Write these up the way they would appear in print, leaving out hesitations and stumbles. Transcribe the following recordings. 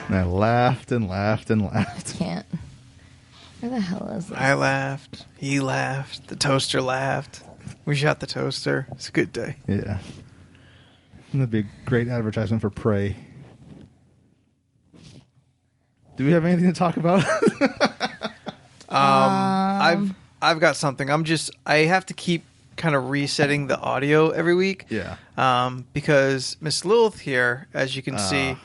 And I laughed and laughed and laughed. I can't. Where the hell is this? I laughed. He laughed. The toaster laughed. We shot the toaster. It's a good day. Yeah. That'd be a great advertisement for Prey. Do we have anything to talk about? I've got something. I have to keep kind of resetting the audio every week. Yeah. Because Miss Lilith here, as you can see,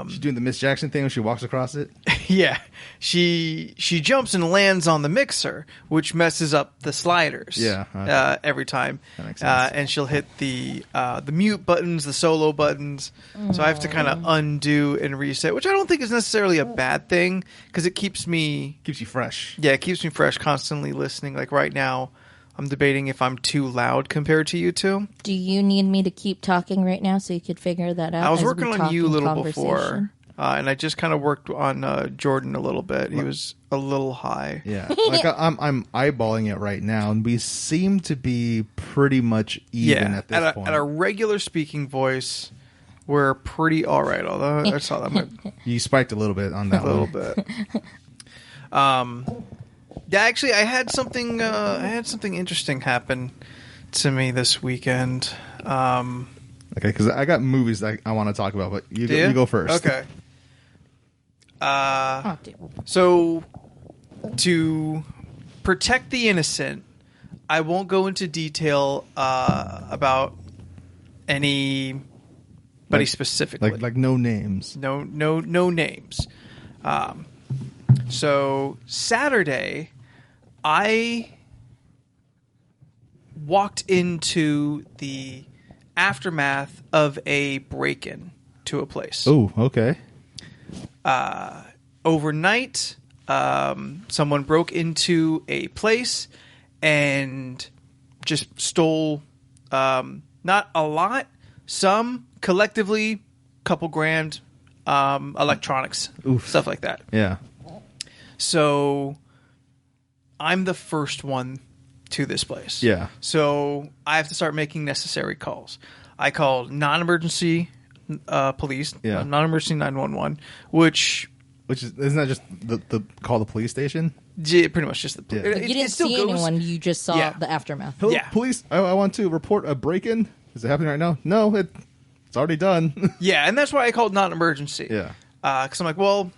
she's doing the Miss Jackson thing when she walks across it. Yeah, she jumps and lands on the mixer, which messes up the sliders. Yeah, okay. Every time. That makes sense. And she'll hit the mute buttons, the solo buttons. So I have to kind of undo and reset, which I don't think is necessarily a bad thing because it keeps you fresh. Yeah, it keeps me fresh, constantly listening. Like right now, I'm debating if I'm too loud compared to you two. Do you need me to keep talking right now so you could figure that out? I was working on you a little before, and I just kind of worked on Jordan a little bit. He was a little high. Yeah, like I'm eyeballing it right now, and we seem to be pretty much even at this point. At a regular speaking voice, we're pretty all right. Although I saw that you spiked a little bit on that one. A little bit. Yeah, actually, I had something interesting happen to me this weekend. Okay, because I got movies that I want to talk about, but you go first. Okay. So, to protect the innocent, I won't go into detail about anybody specifically. Like no names. No names. So Saturday, I walked into the aftermath of a break-in to a place. Oh, okay. Overnight, someone broke into a place and just stole not a lot, some, collectively, couple grand, electronics, stuff like that. Yeah. So I'm the first one to this place. Yeah. So I have to start making necessary calls. I called non-emergency police, non-emergency 911, which isn't that just the call the police station? Yeah, pretty much just the police. You didn't see anyone. You just saw the aftermath. Hello, police. I want to report a break-in. Is it happening right now? No, it's already done. Yeah, and that's why I called non-emergency. Yeah. Because I'm like, well,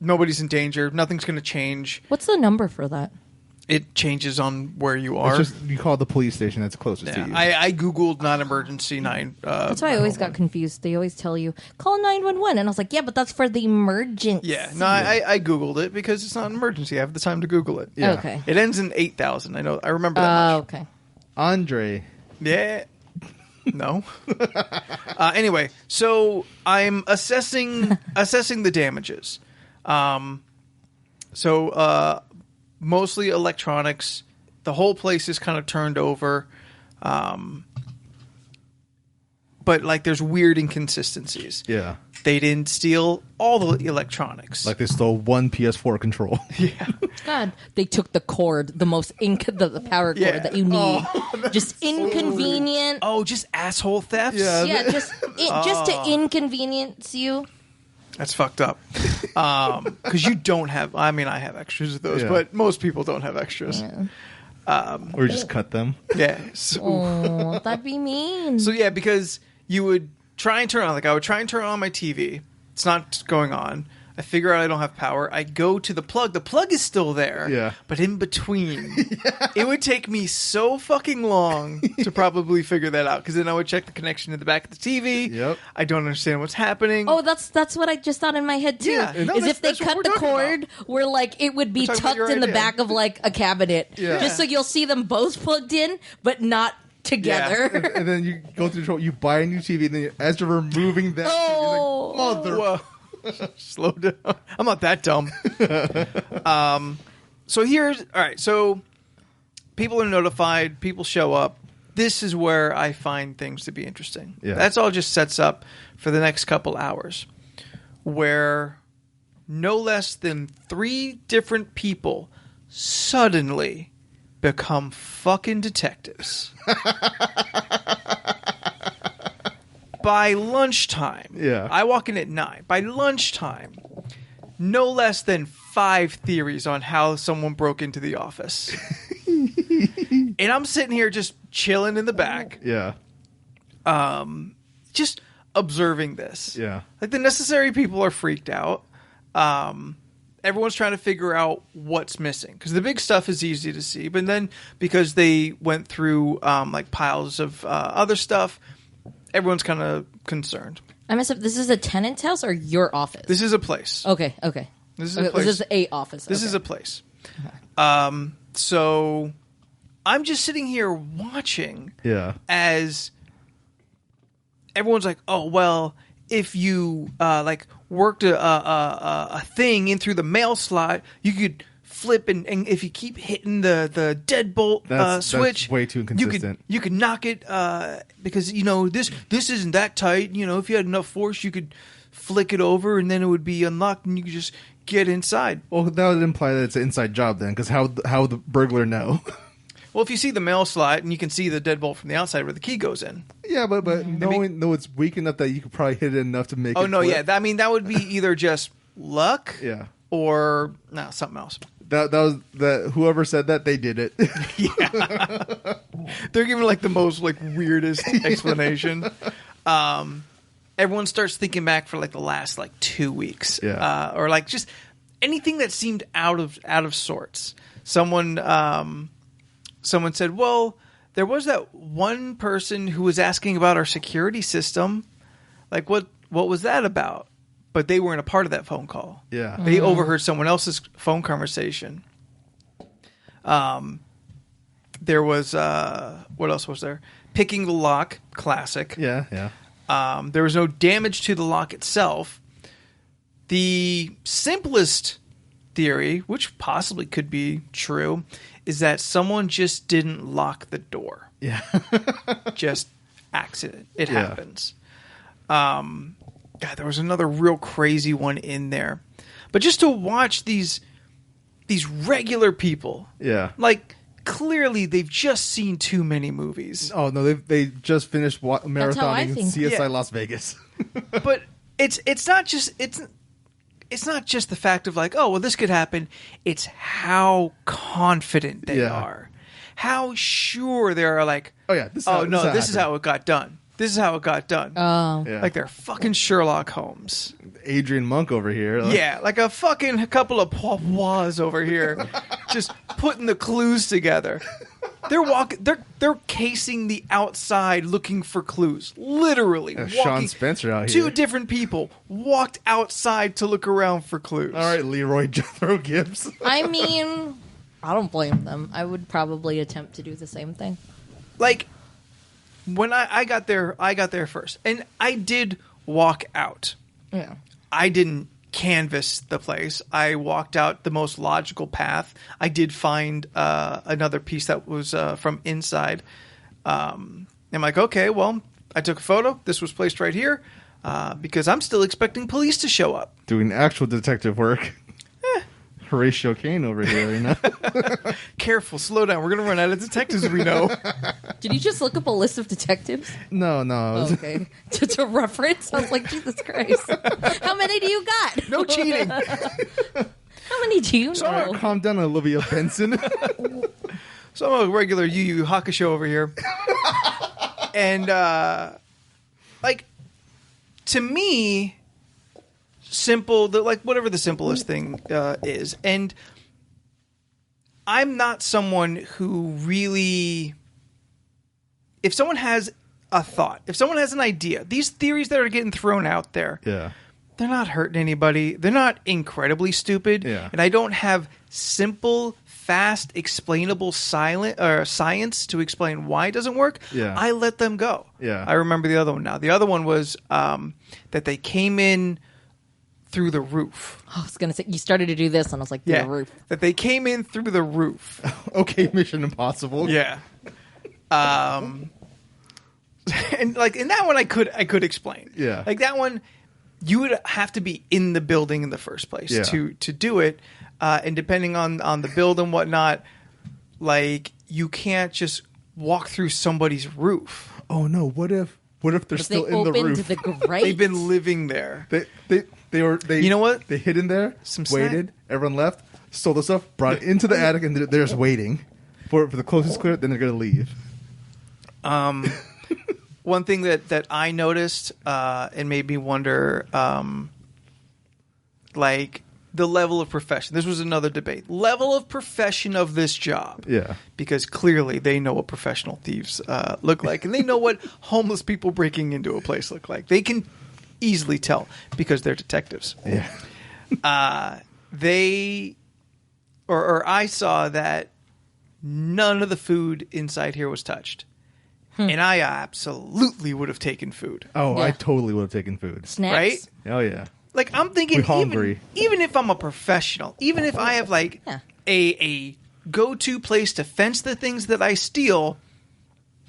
nobody's in danger. Nothing's going to change. What's the number for that? It changes on where you are. It's just you call the police station that's closest to you. I googled non-emergency 9. That's why I always got confused. They always tell you call 911, and I was like, yeah, but that's for the emergency. Yeah, no, I googled it because it's not an emergency. I have the time to Google it. Yeah. Okay. It ends in 8,000. I remember that much. Okay. Andre. Yeah. No. Anyway, so I'm assessing the damages. So mostly electronics. The whole place is kind of turned over. But like there's weird inconsistencies. Yeah. They didn't steal all the electronics. Like they stole one PS4 control. Yeah. God, they took the cord, the most the power cord that you need. Just inconvenient. Oh, just asshole thefts? Yeah, just to inconvenience you. That's fucked up. Because you don't have... I mean, I have extras of those, but most people don't have extras. Yeah. Or just cut them. Yeah. So, that'd be mean. So, yeah, because you would try and turn on... Like, I would try and turn on my TV. It's not going on. I figure out I don't have power. I go to the plug. The plug is still there. Yeah. But in between, it would take me so fucking long to probably figure that out. Because then I would check the connection to the back of the TV. Yep. I don't understand what's happening. Oh, that's what I just thought in my head too. Yeah. Is if they cut the cord where like it would be tucked in the back of like a cabinet, just so you'll see them both plugged in, but not together. Yeah. And then you go through the control, you buy a new TV, and then as you're removing that, you're like, mother. Whoa. Slow down. I'm not that dumb. So here's... All right, so people are notified. People show up. This is where I find things to be interesting. Yeah. That's all just sets up for the next couple hours, where no less than 3 different people suddenly become fucking detectives. By lunchtime, I walk in at 9. By lunchtime, no less than 5 theories on how someone broke into the office. And I'm sitting here just chilling in the back. Yeah. Just observing this. Yeah. Like, the necessary people are freaked out. Everyone's trying to figure out what's missing, because the big stuff is easy to see. But then, because they went through like piles of other stuff, everyone's kind of concerned. I messed up. This is a tenant's house or your office? This is a place. Okay. This is a place. This is a office. This is a place. Okay. So I'm just sitting here watching. Yeah. As everyone's like, oh well, if you like worked a thing in through the mail slot, you could flip and if you keep hitting the deadbolt switch, that's way too inconsistent. You could knock it because this isn't that tight. If you had enough force, you could flick it over and then it would be unlocked and you could just get inside. Well, that would imply that it's an inside job then, because how would the burglar know? Well, if you see the mail slot and you can see the deadbolt from the outside where the key goes in. Yeah, but no, it's weak enough that you could probably hit it enough to make it. Oh no, flip. yeah. I mean, that would be either just luck, or something else. That was that. Whoever said that, they did it. Yeah, they're giving like the most like weirdest explanation. Everyone starts thinking back for like the last like 2 weeks, or like just anything that seemed out of sorts. Someone said, "Well, there was that one person who was asking about our security system. Like, what was that about?" But they weren't a part of that phone call. Yeah. They overheard someone else's phone conversation. There was what else was there? Picking the lock, classic. Yeah. There was no damage to the lock itself. The simplest theory, which possibly could be true, is that someone just didn't lock the door. Yeah. Just accident. It happens. God, there was another real crazy one in there. But just to watch these regular people. Yeah. Like, clearly they've just seen too many movies. Oh, no, they just finished marathoning CSI Las Vegas. But it's not just the fact of like, oh, well, this could happen. It's how confident they are. How sure they are like, oh, yeah. This is how it got done. This is how it got done. Oh. Yeah. Like they're fucking Sherlock Holmes. Adrian Monk over here. Yeah, like a couple of poisois over here. Just putting the clues together. They're casing the outside looking for clues. Literally. Sean Spencer out here. 2 different people walked outside to look around for clues. All right, Leroy Jethro Gibbs. I mean, I don't blame them. I would probably attempt to do the same thing. Like, when I got there first. And I did walk out. Yeah. I didn't canvass the place. I walked out the most logical path. I did find another piece that was from inside. I'm like, okay, well, I took a photo. This was placed right here because I'm still expecting police to show up. Doing actual detective work. Horatio Kane over here, Careful, slow down. We're going to run out of detectives we know. Did you just look up a list of detectives? No. Oh, okay. To reference? I was like, Jesus Christ. How many do you got? No cheating. How many do you know? Calm down, Olivia Benson. So I'm a regular Yu Yu Hakusho over here. And, like, to me, simple, like whatever the simplest thing is. And I'm not someone who really, if someone has a thought, if someone has an idea, these theories that are getting thrown out there, they're not hurting anybody. They're not incredibly stupid. Yeah. And I don't have simple, fast, explainable science to explain why it doesn't work. Yeah. I let them go. Yeah. I remember the other one now. The other one was that they came in through the roof. I was going to say, you started to do this, and I was like, through the roof. That they came in through the roof. Okay, Mission Impossible. Yeah. And like in that one, I could explain. Yeah. Like that one, you would have to be in the building in the first place to do it. And depending on the build and whatnot, like you can't just walk through somebody's roof. Oh no! What if they're still in the roof? The grate? They've been living there. They were. You know what? They hid in there. Waited. Everyone left. Stole the stuff. Brought it into the attic, and they're just waiting for the closest clear. Then they're gonna leave. One thing that I noticed and made me wonder, like the level of profession. This was another debate. Level of profession of this job. Yeah. Because clearly they know what professional thieves look like, and they know what homeless people breaking into a place look like. They can easily tell because they're detectives. Yeah. I saw that none of the food inside here was touched. And I absolutely would have taken food. Oh, Yeah. I totally would have taken food. Snacks? Right? Oh yeah. Like I'm thinking, We're hungry. even if I'm a professional, even if I have like a go-to place to fence the things that I steal,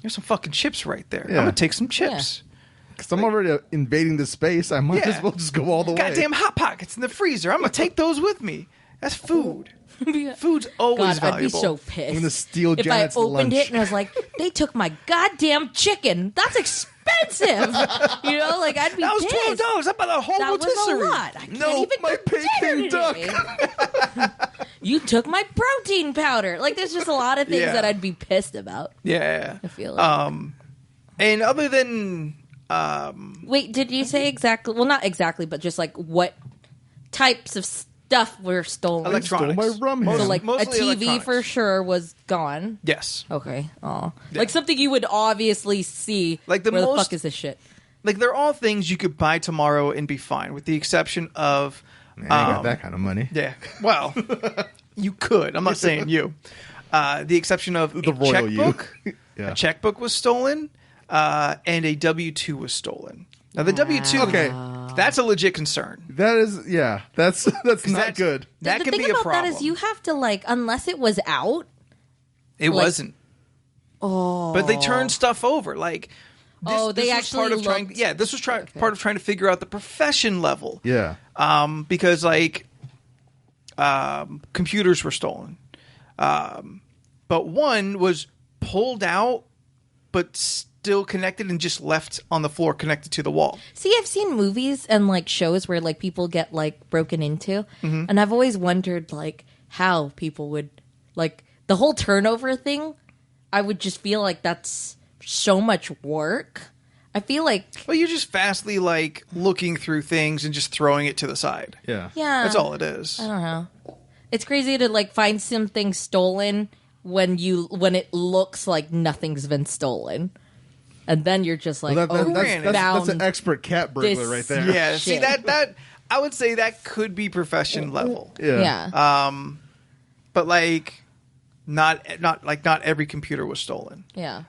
there's some fucking chips right there. Yeah. I'm gonna take some chips. Because I'm already invading the space, I might as well just go all the way. Goddamn Hot Pockets in the freezer. I'm gonna take those with me. That's food. Yeah. Food's always God, I'd be valuable. so pissed. I'm gonna steal if Janet's I opened lunch. it and I was like, they took my goddamn chicken. That's expensive. You know, like I'd be That was pissed. $12. I bought a whole That rotisserie. was a lot. I can't No, even my cook dinner Peking duck. today. You took my protein powder. Like, there's just a lot of things that I'd be pissed about. Yeah. I feel like. And other than Wait, did you say exactly? Well, not exactly, but just like what types of stuff were stolen? electronics, Stole my rum So ham. like a mostly TV electronics. for sure was gone. Yes. Okay. Oh, Yeah. like something you would obviously see. Like the where most- the fuck is this shit? Like they're all things you could buy tomorrow and be fine, with the exception of Man, I ain't got that kind of money. yeah. Well, you could. I'm not saying you. The exception of The a royal you. checkbook. Yeah. A checkbook was stolen, and a W-2 was stolen. Now the W-2, Okay. that's a legit concern. That is, yeah. That's not that's- good. That the could thing be a about problem. that is you have to like, unless it was out. It like- wasn't. Oh, But they turned stuff over. Like, this, Oh, they this was actually part of trying. looked- Yeah, this was part of trying to figure out the profession level. Yeah. Because like, computers were stolen, but one was pulled out, but still connected and just left on the floor, connected to the wall. See, I've seen movies and like shows where like people get like broken into, Mm-hmm. and I've always wondered like how people would like the whole turnover thing. I would just feel like that's so much work. I feel like Well, you're just fastly like looking through things and just throwing it to the side. Yeah. yeah, That's all it is. I don't know. It's crazy to like find something stolen when it looks like nothing's been stolen, and then you're just like, Well, granted. that's an expert cat burglar this- right there. Yeah, see Shit. that I would say that could be profession level. yeah, But like not every computer was stolen. yeah.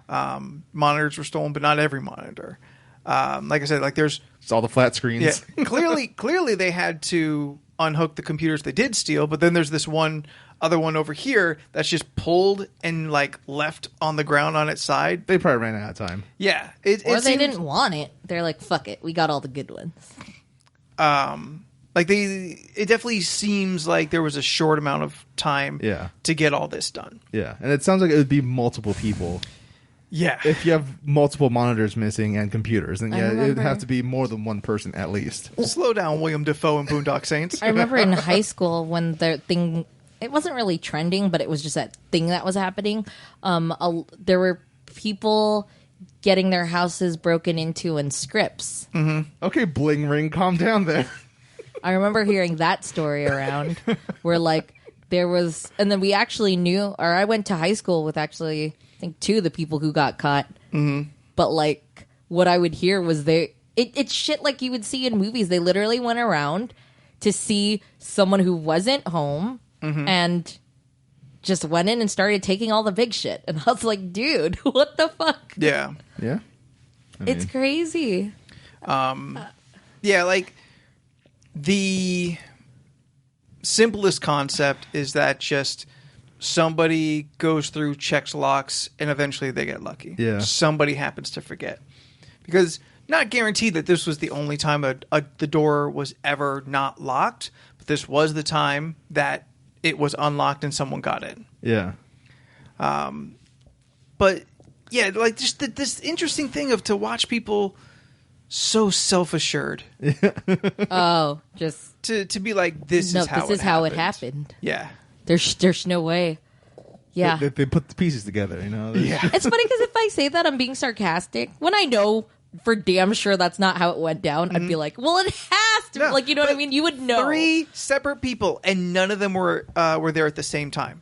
Monitors were stolen, but not every monitor. Like I said, like there's It's all the flat screens. yeah, clearly they had to unhook the computers they did steal, but then there's this other one over here that's just pulled and like left on the ground on its side. They probably ran out of time. Yeah, Or it they seems, didn't want it. They're like, fuck it, we got all the good ones. like it definitely seems like there was a short amount of time Yeah. to get all this done. Yeah. And it sounds like it would be multiple people. Yeah, If you have multiple monitors missing and computers, then I yeah, it would remember- have to be more than one person at least. slow down, William Dafoe and Boondock Saints. I remember in high school when the thing, it wasn't really trending, but it was just that thing that was happening. There were people getting their houses broken into in scripts. Okay, Bling Ring, calm down there. I remember hearing that story around where like there was, and then we actually knew, or I went to high school with actually, I think 2 of the people who got caught. Mm-hmm. But like what I would hear was it's shit like you would see in movies. They literally went around to see someone who wasn't home and just went in and started taking all the big shit. And I was like, dude, what the fuck? Yeah, Yeah. It's crazy. yeah, like The simplest concept is that just somebody goes through, checks locks, and eventually they get lucky. Yeah. Somebody happens to forget. Because not guaranteed that this was the only time the door was ever not locked, but this was the time that it was unlocked and someone got in. Yeah. But yeah, like just this interesting thing of to watch people so self-assured. Oh, just To be like, this is how it happened. Yeah. There's no way. Yeah. They put the pieces together, you know? Yeah. It's funny because if I say that, I'm being sarcastic. When I know for damn sure that's not how it went down, I'd be like, well, it has to. No, like, you know what I mean? You would know. 3 separate people, and none of them were there at the same time.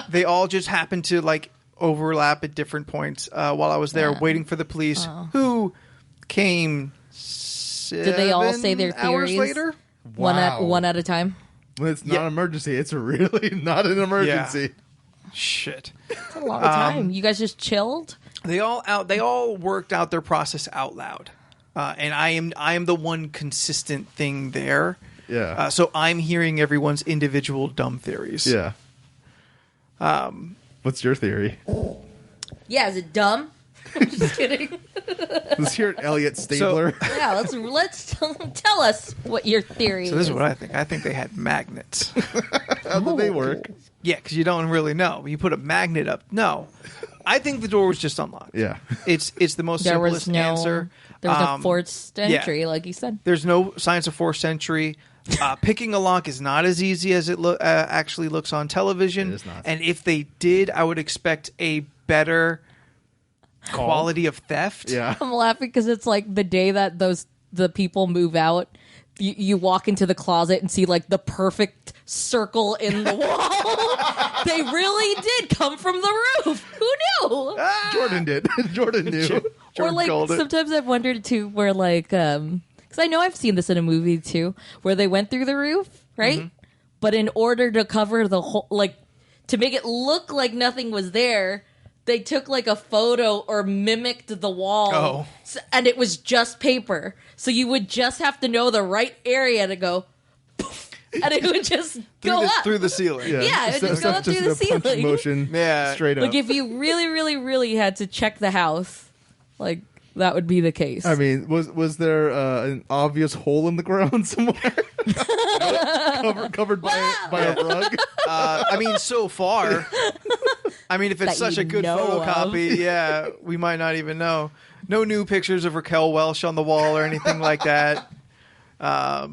They all just happened to like overlap at different points while I was there waiting for the police, who came. Did they all say their hours theories? later? One at a time? When it's not an emergency, it's really not an emergency. Shit. That's a long time. You guys just chilled? They all worked out their process out loud, and I am the one consistent thing there. Yeah. So I'm hearing everyone's individual dumb theories. Yeah. What's your theory? Yeah, is it dumb? I'm just kidding. Let's hear it, Elliot Stabler. Yeah, let's tell us what your theory is. So this is what I think. I think they had magnets. How do they work? Yeah, because you don't really know. You put a magnet up. No, I think the door was just unlocked. Yeah. It's the most There simplest was no answer. There was no forced entry, like you said. There's no signs of forced entry. Picking a lock is not as easy as it actually looks on television. It is not. And if they did, I would expect a better quality of theft. Yeah. I'm laughing because it's like the day that the people move out, you walk into the closet and see like the perfect circle in the wall. They really did come from the roof. Who knew? Jordan did. Jordan knew. Or like called it. sometimes I've wondered too, where like because I know I've seen this in a movie too, where they went through the roof, right? Mm-hmm. But in order to cover the whole, like to make it look like nothing was there, they took like a photo or mimicked the wall. Oh. And it was just paper. So you would just have to know the right area to go, poof, and it would just go up. Through the ceiling. Yeah, it would just go up through the a punch ceiling. motion. Yeah. Straight up. Like if you really, really, really had to check the house, like that would be the case. I mean, was there an obvious hole in the ground somewhere? covered by a rug? I mean, so far. I mean, if it's That such you a good know of. photocopy, yeah, we might not even know. No new pictures of Raquel Welch on the wall or anything like that. Yeah,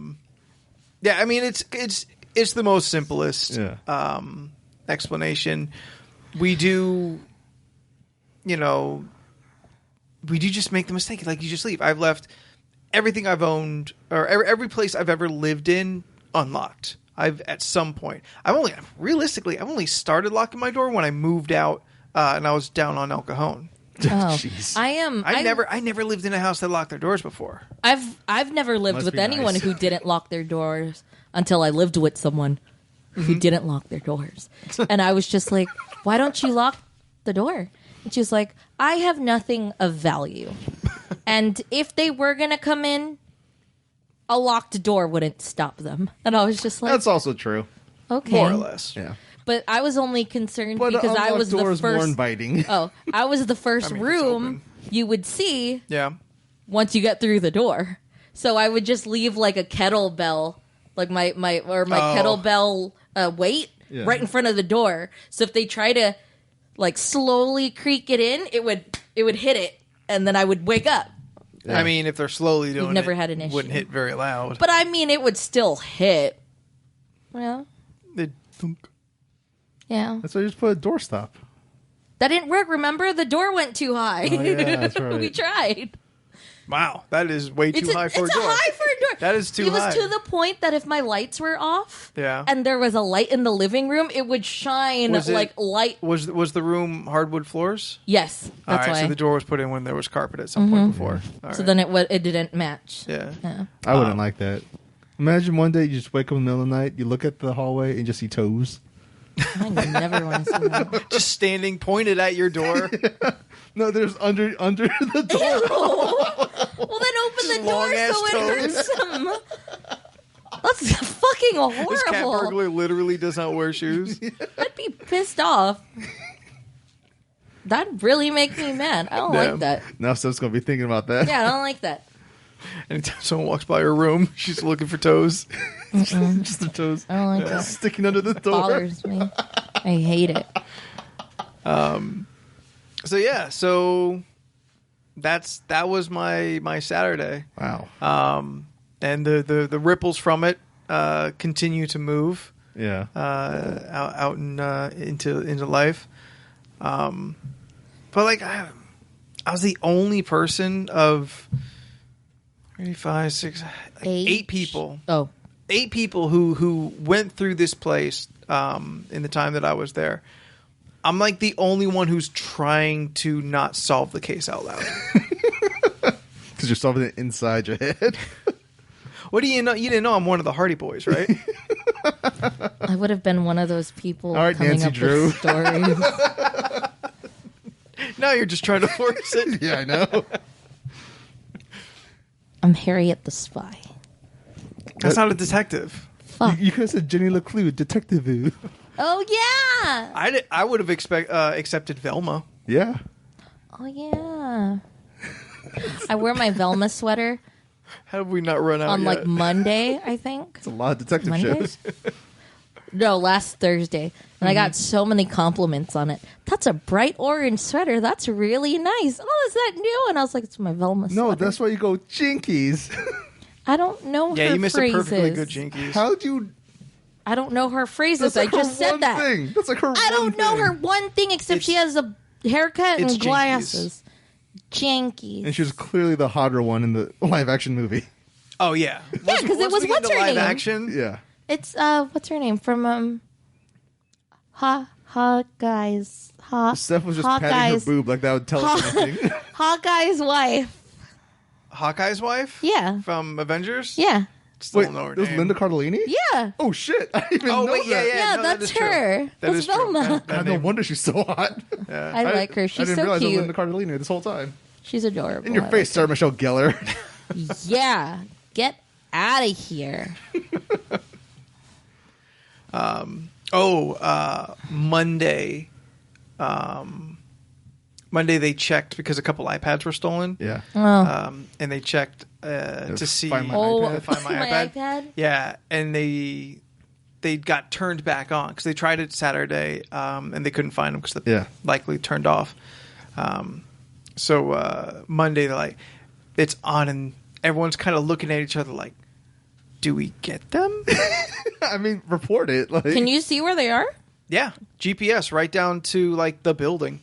I mean, it's the most simplest explanation. We do just make the mistake. Like, you just leave. I've left everything I've owned, or every place I've ever lived in, unlocked. At some point, I've only started locking my door when I moved out, and I was down on El Cajon. Oh, Jeez. I never lived in a house that locked their doors before. I've never lived Must with be anyone nice. who didn't lock their doors until I lived with someone who didn't lock their doors. And I was just like, why don't you lock the door? And she was like, I have nothing of value. And if they were going to come in, a locked door wouldn't stop them. And I was just like, That's also true. okay. More or less. Yeah. But I was only concerned But because I was the door is more first. inviting. Oh, I was the first I mean, it's room open. you would see Yeah. once you get through the door. So I would just leave like a kettlebell, like my kettlebell weight Yeah. right in front of the door. So if they try to like slowly creak it in, it would hit it, and then I would wake up. I mean, if they're slowly doing never it, had an it wouldn't issue. hit very loud. But I mean, it would still hit. Well, They'd thunk. yeah, That's why you just put a doorstop. that didn't work. Remember, the door went too high. Oh, yeah, that's right. We tried. Wow, that is way too high for a door. high for a door. That is too It was high. to the point that if my lights were off, Yeah. and there was a light in the living room, it would shine Was it- like light. Was the room hardwood floors? Yes, All that's right, why. so the door was put in when there was carpet at some point before. All So right. then it didn't match. Yeah. Yeah. I wouldn't like that. Imagine one day you just wake up in the middle of the night, you look at the hallway and just see toes. I never want to see that. Just standing pointed at your door. No, there's under the door. Well, then open the door Long-ass so it toes. hurts them. That's fucking horrible. This cat burglar literally does not wear shoes. I'd be pissed off. That'd really make me mad. I don't like that. Now Steph's gonna be thinking about that. Yeah, I don't like that. Anytime someone walks by her room, she's looking for toes. Just the toes. I don't like that. Sticking under the It door. bothers me. I hate it. So yeah, so that was my Saturday. Wow. And the ripples from it continue to move Yeah. out into life. But like I was the only person of 3, 5, 6, eight people. Oh. 8 people who went through this place in the time that I was there. I'm like the only one who's trying to not solve the case out loud. Because you're solving it inside your head. What do you know? You didn't know I'm one of the Hardy Boys, right? I would have been one of those people All right, coming Nancy up Drew. with stories. Now you're just trying to force it. Yeah, I know. I'm Harriet the Spy. That's not a detective. Fuck. You could have said Jenny LeClue, detective. Oh, yeah. I would have accepted Velma. Yeah. Oh, yeah. I wear my Velma sweater How have we not run out on, yet? like, Monday, I think. It's a lot of detective Mondays? shows. No, last Thursday. And I got so many compliments on it. That's a bright orange sweater. That's really nice. Oh, is that new? And I was like, it's my Velma sweater. No, that's why you go Jinkies. I don't know Yeah, her you missed phrases. a perfectly good Jinkies. How'd you... I don't know her phrases. That's like I just her said one that. thing. That's like her I don't know her one thing except she has a haircut it's and glasses. Jankies. And she was clearly the hotter one in the live-action movie. Oh yeah, Yeah, 'cause it was we get what's into her live name? action. Yeah. It's what's her name from Hawkeye's Steph was just patting her boob like that would tell us anything. Hawkeye's wife. Hawkeye's wife. Yeah. From Avengers. Yeah. Still Wait, don't know her it was name. Linda Cardellini? Yeah. Oh, shit. I didn't even Oh know wait, that. Yeah, no, that's that is true. her. That That's is true. Velma. That God, no name- wonder she's so hot. yeah. I like her. I She's didn't so realize it was cute. Linda Cardellini this whole time. She's adorable. In your I face, Sarah Michelle Gellar. like her. Yeah. Get out of here. Monday. Monday they checked because a couple iPads were stolen. Yeah. Oh. And they checked to see Find My Oh, iPad. Find My my iPad. iPad? Yeah, and they got turned back on because they tried it Saturday and they couldn't find them because the Yeah. likely turned off. So Monday they're like, it's on, and everyone's kind of looking at each other like, do we get them? I mean, report it. Like, Can you see where they are? Yeah, GPS right down to like the building.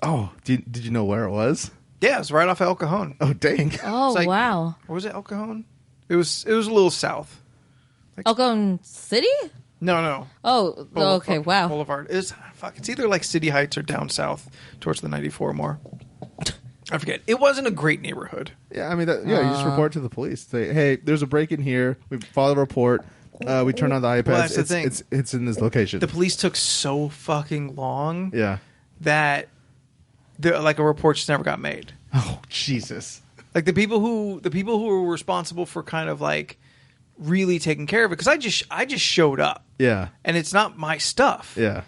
Oh, did you know where it was? Yeah, it's right off El Cajon. Oh, dang. Oh, It's like- wow. Or was it El Cajon? It was a little south. Elko City? No. Oh, okay, wow. Boulevard. It's either like City Heights or down south towards the 94 more. I forget. It wasn't a great neighborhood. Yeah, I mean, you just report to the police. Say, hey, there's a break in here. We follow the report. We turn on the iPads. Well, that's the thing. It's in this location. The police took so fucking long Yeah. that a report just never got made. Oh, Jesus. Like the people who were responsible for kind of like really taking care of it, because I just showed up. Yeah. And it's not my stuff. Yeah.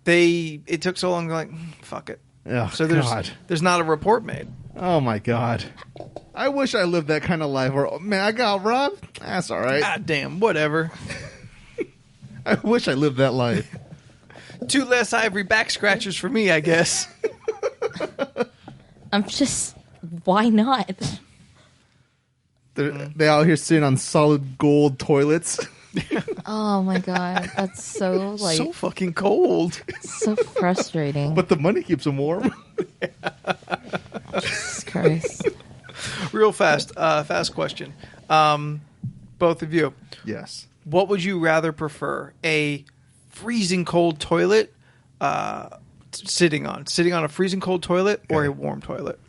It took so long, like, fuck it. Oh, So God. there's not a report made. Oh, my God. I wish I lived that kind of life where, oh, man, I got robbed. That's all right. God damn, whatever. I wish I lived that life. 2 less ivory back scratchers for me, I guess. I'm just, why not? They out here sitting on solid gold toilets. Oh my god, that's so like So fucking cold. so frustrating. But the money keeps them warm. Jesus Christ. Real fast question. Both of you. Yes. What would you rather prefer? A freezing cold toilet sitting on a freezing cold toilet or a warm toilet?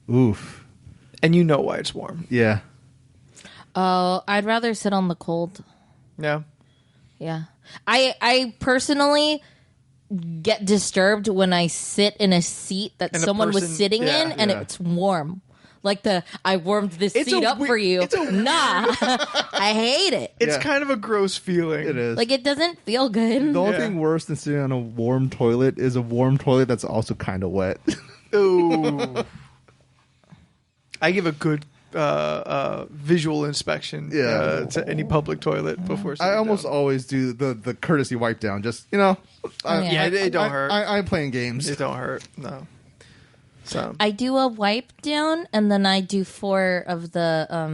Oof. And you know why it's warm. Yeah. Oh, I'd rather sit on the cold. Yeah. Yeah. I personally get disturbed when I sit in a seat that And someone was person- sitting yeah. in and Yeah. it's warm. Like I warmed this It's seat a up we- for you. it's a- Nah. I hate it. It's Yeah. kind of a gross feeling. It is. Like, it doesn't feel good. The only Yeah. thing worse than sitting on a warm toilet is a warm toilet that's also kind of wet. Ooh. I give a good visual inspection Yeah. to any public toilet before sitting I almost down. always do the courtesy wipe down. Just, Yeah. It don't hurt. I'm playing games. It don't hurt. No. So I do a wipe down, and then I do 4 of the are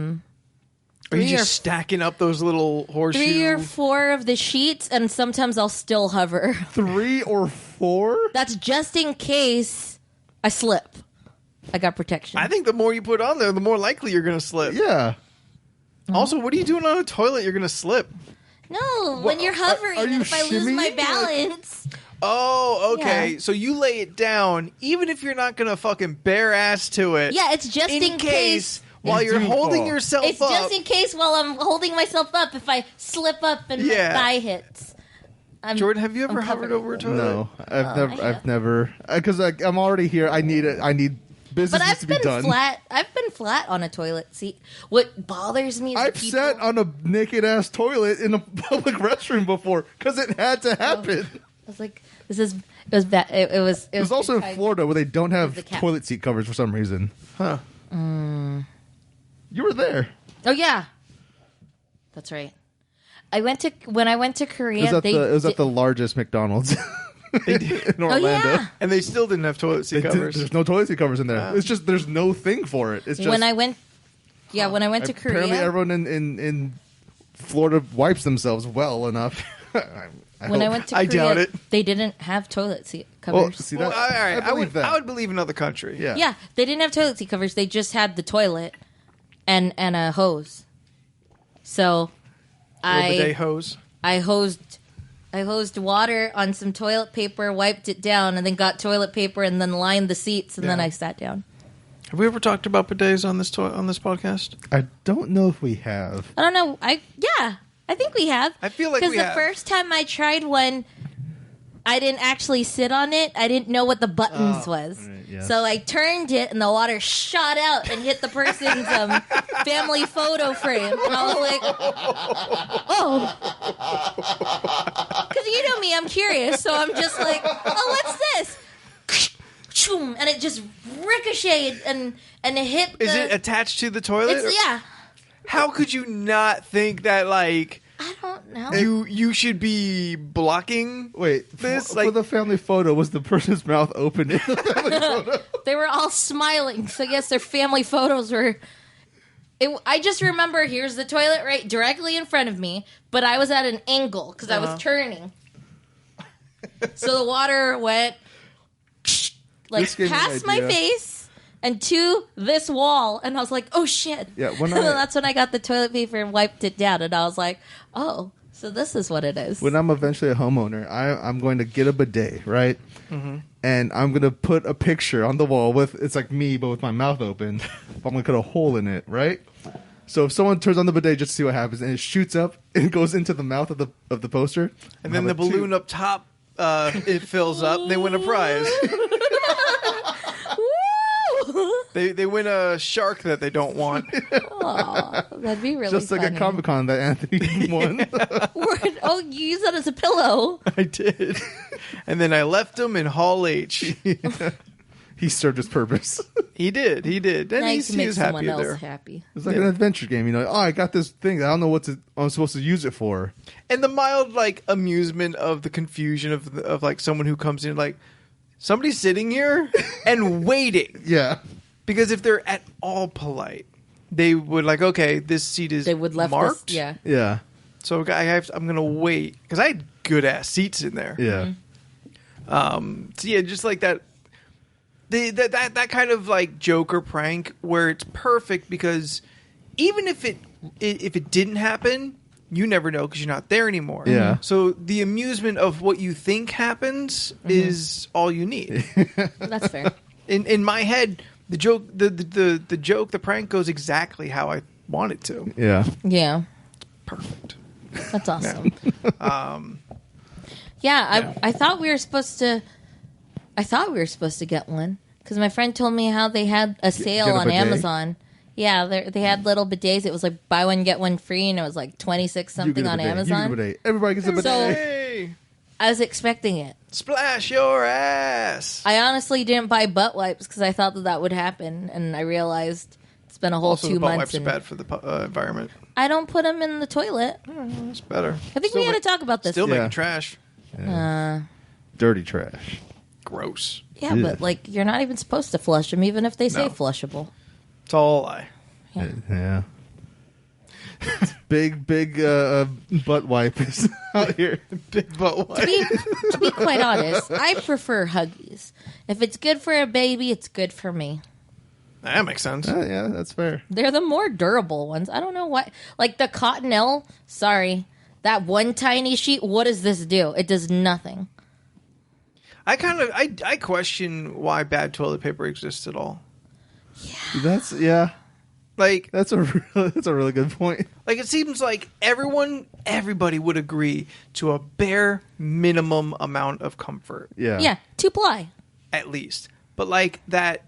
three you or- just stacking up those little horseshoe? 3 or 4 of the sheets, and sometimes I'll still hover. 3 or 4? That's just in case I slip. I got protection. I think the more you put on there, the more likely you're going to slip. Yeah. Also, what are you doing on a toilet? You're going to slip. No, when you're hovering, are you and if I lose my shimmying? balance. Oh, okay. Yeah. So you lay it down, even if you're not going to fucking bare ass to it. Yeah, it's just in case. while You you're do holding fall. yourself It's up. just in case while I'm holding myself up, if I slip up and Yeah. my thigh hits. Jordan, have you ever I'm hovered covered. over a toilet? No, I've have. never, because I'm already here. I need business But I've to be been done. flat. I've been flat on a toilet seat. What bothers me is the I've people. sat on a naked ass toilet in a public restroom before because it had to happen. I was like, "This is." It was bad. It was. It was also in I- Florida where they don't the have cat. toilet seat covers for some reason. Huh. You were there. Oh yeah, that's right. When I went to Korea. It was at did- the largest McDonald's in Oh Orlando. yeah. And they still didn't have toilet seat They did- covers. there's no toilet seat covers in there. It's just there's no thing for it. It's just When I went. Yeah, when I went to apparently Korea. everyone in Florida wipes themselves well enough. When I went to I Korea, doubt it. they didn't have toilet seat well, covers. see Well, that, all right. I believe that. I would believe another country. yeah. Yeah, they didn't have toilet seat covers. They just had the toilet and a hose. So Little bidet hose. I hosed water on some toilet paper, wiped it down, and then got toilet paper and then lined the seats, and then Yeah. I sat down. Have we ever talked about bidets on this podcast? I don't know if we have. I don't know. I think we have. I feel like because we the have. first time I tried one, I didn't actually sit on it. I didn't know what the buttons was. right, yes. So I turned it, and the water shot out and hit the person's family photo frame. And I was like, "Oh," because you know me, I'm curious. So I'm just like, "Oh, what's this?" And it just ricocheted and it hit. Is it attached to the toilet? Yeah. How could you not think that, like, I don't know. you should be blocking? Wait, This, for like- the family photo, was the person's mouth open in the family photo? They were all smiling, so I guess their family photos were. I just remember here's the toilet right directly in front of me, but I was at an angle because I was turning. So the water went like This gave me an past my idea. face and to this wall, and I was like, "Oh shit!" Yeah, when And I- that's when I got the toilet paper and wiped it down, and I was like, "Oh, so this is what it is." When I'm eventually a homeowner, I'm going to get a bidet, right? Mm-hmm. And I'm going to put a picture on the wall with, it's like me, but with my mouth open. I'm going to cut a hole in it, right? So if someone turns on the bidet just to see what happens, and it shoots up and goes into the mouth of the poster, And then the balloon up top, it fills up. They win a prize. Woo! They win a shark that they don't want. Aw, that'd be really just like funny. a Comic Con that Anthony won. Oh, you use that as a pillow. I did. And then I left him in Hall H. He served his purpose. He did. And Nice to he make was someone happy else there. happy. It's like an adventure game, you know. Oh, I got this thing. I don't know what I'm supposed to use it for. And the mild, like, amusement of the confusion of like someone who comes in, like, somebody's sitting here and waiting. Yeah. Because if they're at all polite, they would like, okay, this seat is They would left marked. this. Yeah. Yeah. So I'm gonna wait because I had good ass seats in there. Yeah. So yeah, just like that. That kind of like joke or prank where it's perfect because even if it didn't happen, you never know because you're not there anymore. Yeah. So the amusement of what you think happens is all you need. That's fair. In my head, the joke, the prank goes exactly how I want it to. Yeah. Yeah. Perfect. That's awesome. I thought we were supposed to. I thought we were supposed to get one because my friend told me how they had a sale on Amazon. Yeah, they had little bidets. It was like buy one get one free, and it was like 26 something on Amazon. You get a bidet. Everybody gets a bidet. Hey, I was expecting it. splash your ass. I honestly didn't buy butt wipes because I thought that would happen, and I realized it's been a whole Also, 2 the butt months. wipes are bad for the environment. I don't put them in the toilet. It's better. I think we had to talk about this. Still Yeah. making trash. Dirty trash. Gross. Yeah, Yeah. but like you're not even supposed to flush them, even if they say No. flushable. It's all a lie. Yeah. Big butt wipes out here. Big butt wipe. To be quite honest, I prefer Huggies. If it's good for a baby, it's good for me. That makes sense. Yeah, that's fair. They're the more durable ones. I don't know why. Like the Cottonelle, sorry, that one tiny sheet, what does this do? It does nothing. I question why bad toilet paper exists at all. That's Like that's a really good point. Like it seems like everybody would agree to a bare minimum amount of comfort, Yeah. Yeah, 2-ply. at least. But like that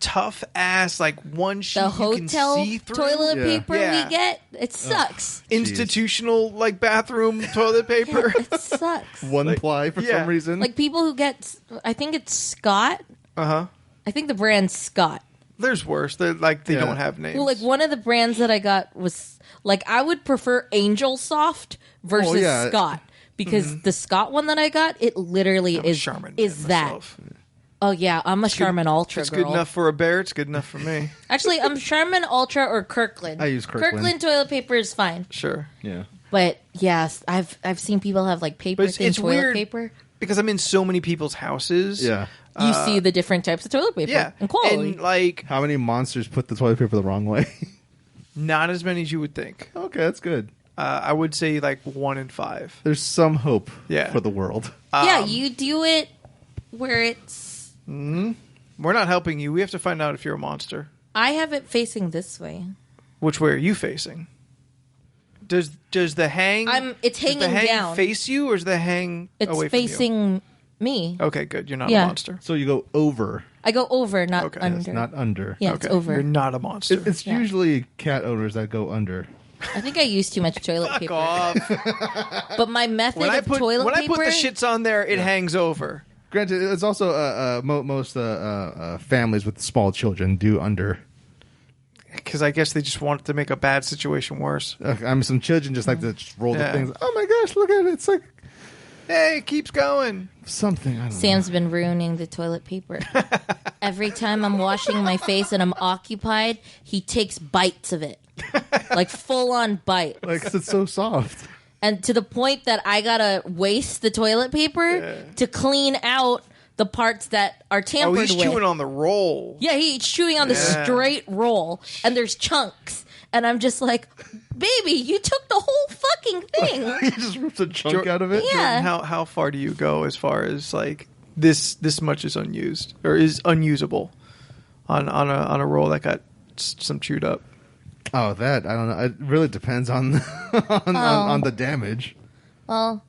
tough ass like one sheet The you can hotel see through, toilet Yeah. paper Yeah. we get, it sucks. institutional like bathroom toilet paper. It sucks. One ply for Yeah. some reason. Like people who get, I think it's Scott. Uh-huh. I think the brand's Scott. There's worse. They're like they Yeah. don't have names. Well, like one of the brands that I got was like I would prefer Angel Soft versus yeah. Scott because the Scott one that I got, it literally I'm a is Charmin is man that. myself. Oh yeah, I'm a Charmin Ultra It's girl. good enough for a bear. It's good enough for me. Actually, I'm Charmin Ultra or Kirkland. I use Kirkland. Kirkland toilet paper is fine, Sure. yeah. but yes, I've seen people have like paper But thin it's toilet weird paper. because I'm in so many people's houses. Yeah. You see the different types of toilet paper Yeah. and quality. And like How many monsters put the toilet paper the wrong way? not as many as you would think. Okay, that's good. I would say like 1 in 5. There's some hope Yeah. for the world. Yeah, you do it where it's. We're not helping you. We have to find out if you're a monster. I have it facing this way. Which way are you facing? Does the hang? It's does the hanging hang down. face you, or is the hang It's away from you? facing me. Okay, good. You're not Yeah. a monster. So you go over. I go over, not Okay. under. It's not under. Yeah, Okay, it's over. You're not a monster. It's Yeah. usually cat owners that go under. I think I use too much toilet Fuck paper. off. But my method When I of put toilet when paper. I put the shits on there, it hangs over. Granted, it's also most families with small children do under. Because I guess they just want to make a bad situation worse. Some children just like to just roll Yeah. the things. Oh my gosh, look at it! It's like Hey, it keeps going. something. I don't Sam's been ruining the toilet paper. Every time I'm washing my face and I'm occupied, he takes bites of it. Like full on bites. know. Like 'cause it's so soft. And to the point that I gotta waste the toilet paper to clean out the parts that are Oh, tampered he's with. chewing on the roll. Yeah, he's chewing on the Yeah. straight roll, and there's chunks. And I'm just like, baby, you took the whole fucking thing. He just rips a chunk out of it. Yeah. Jordan, how far do you go as far as like this much is unused or is unusable on a roll that got some chewed up? Oh, that I don't know. It really depends on on the damage. Well,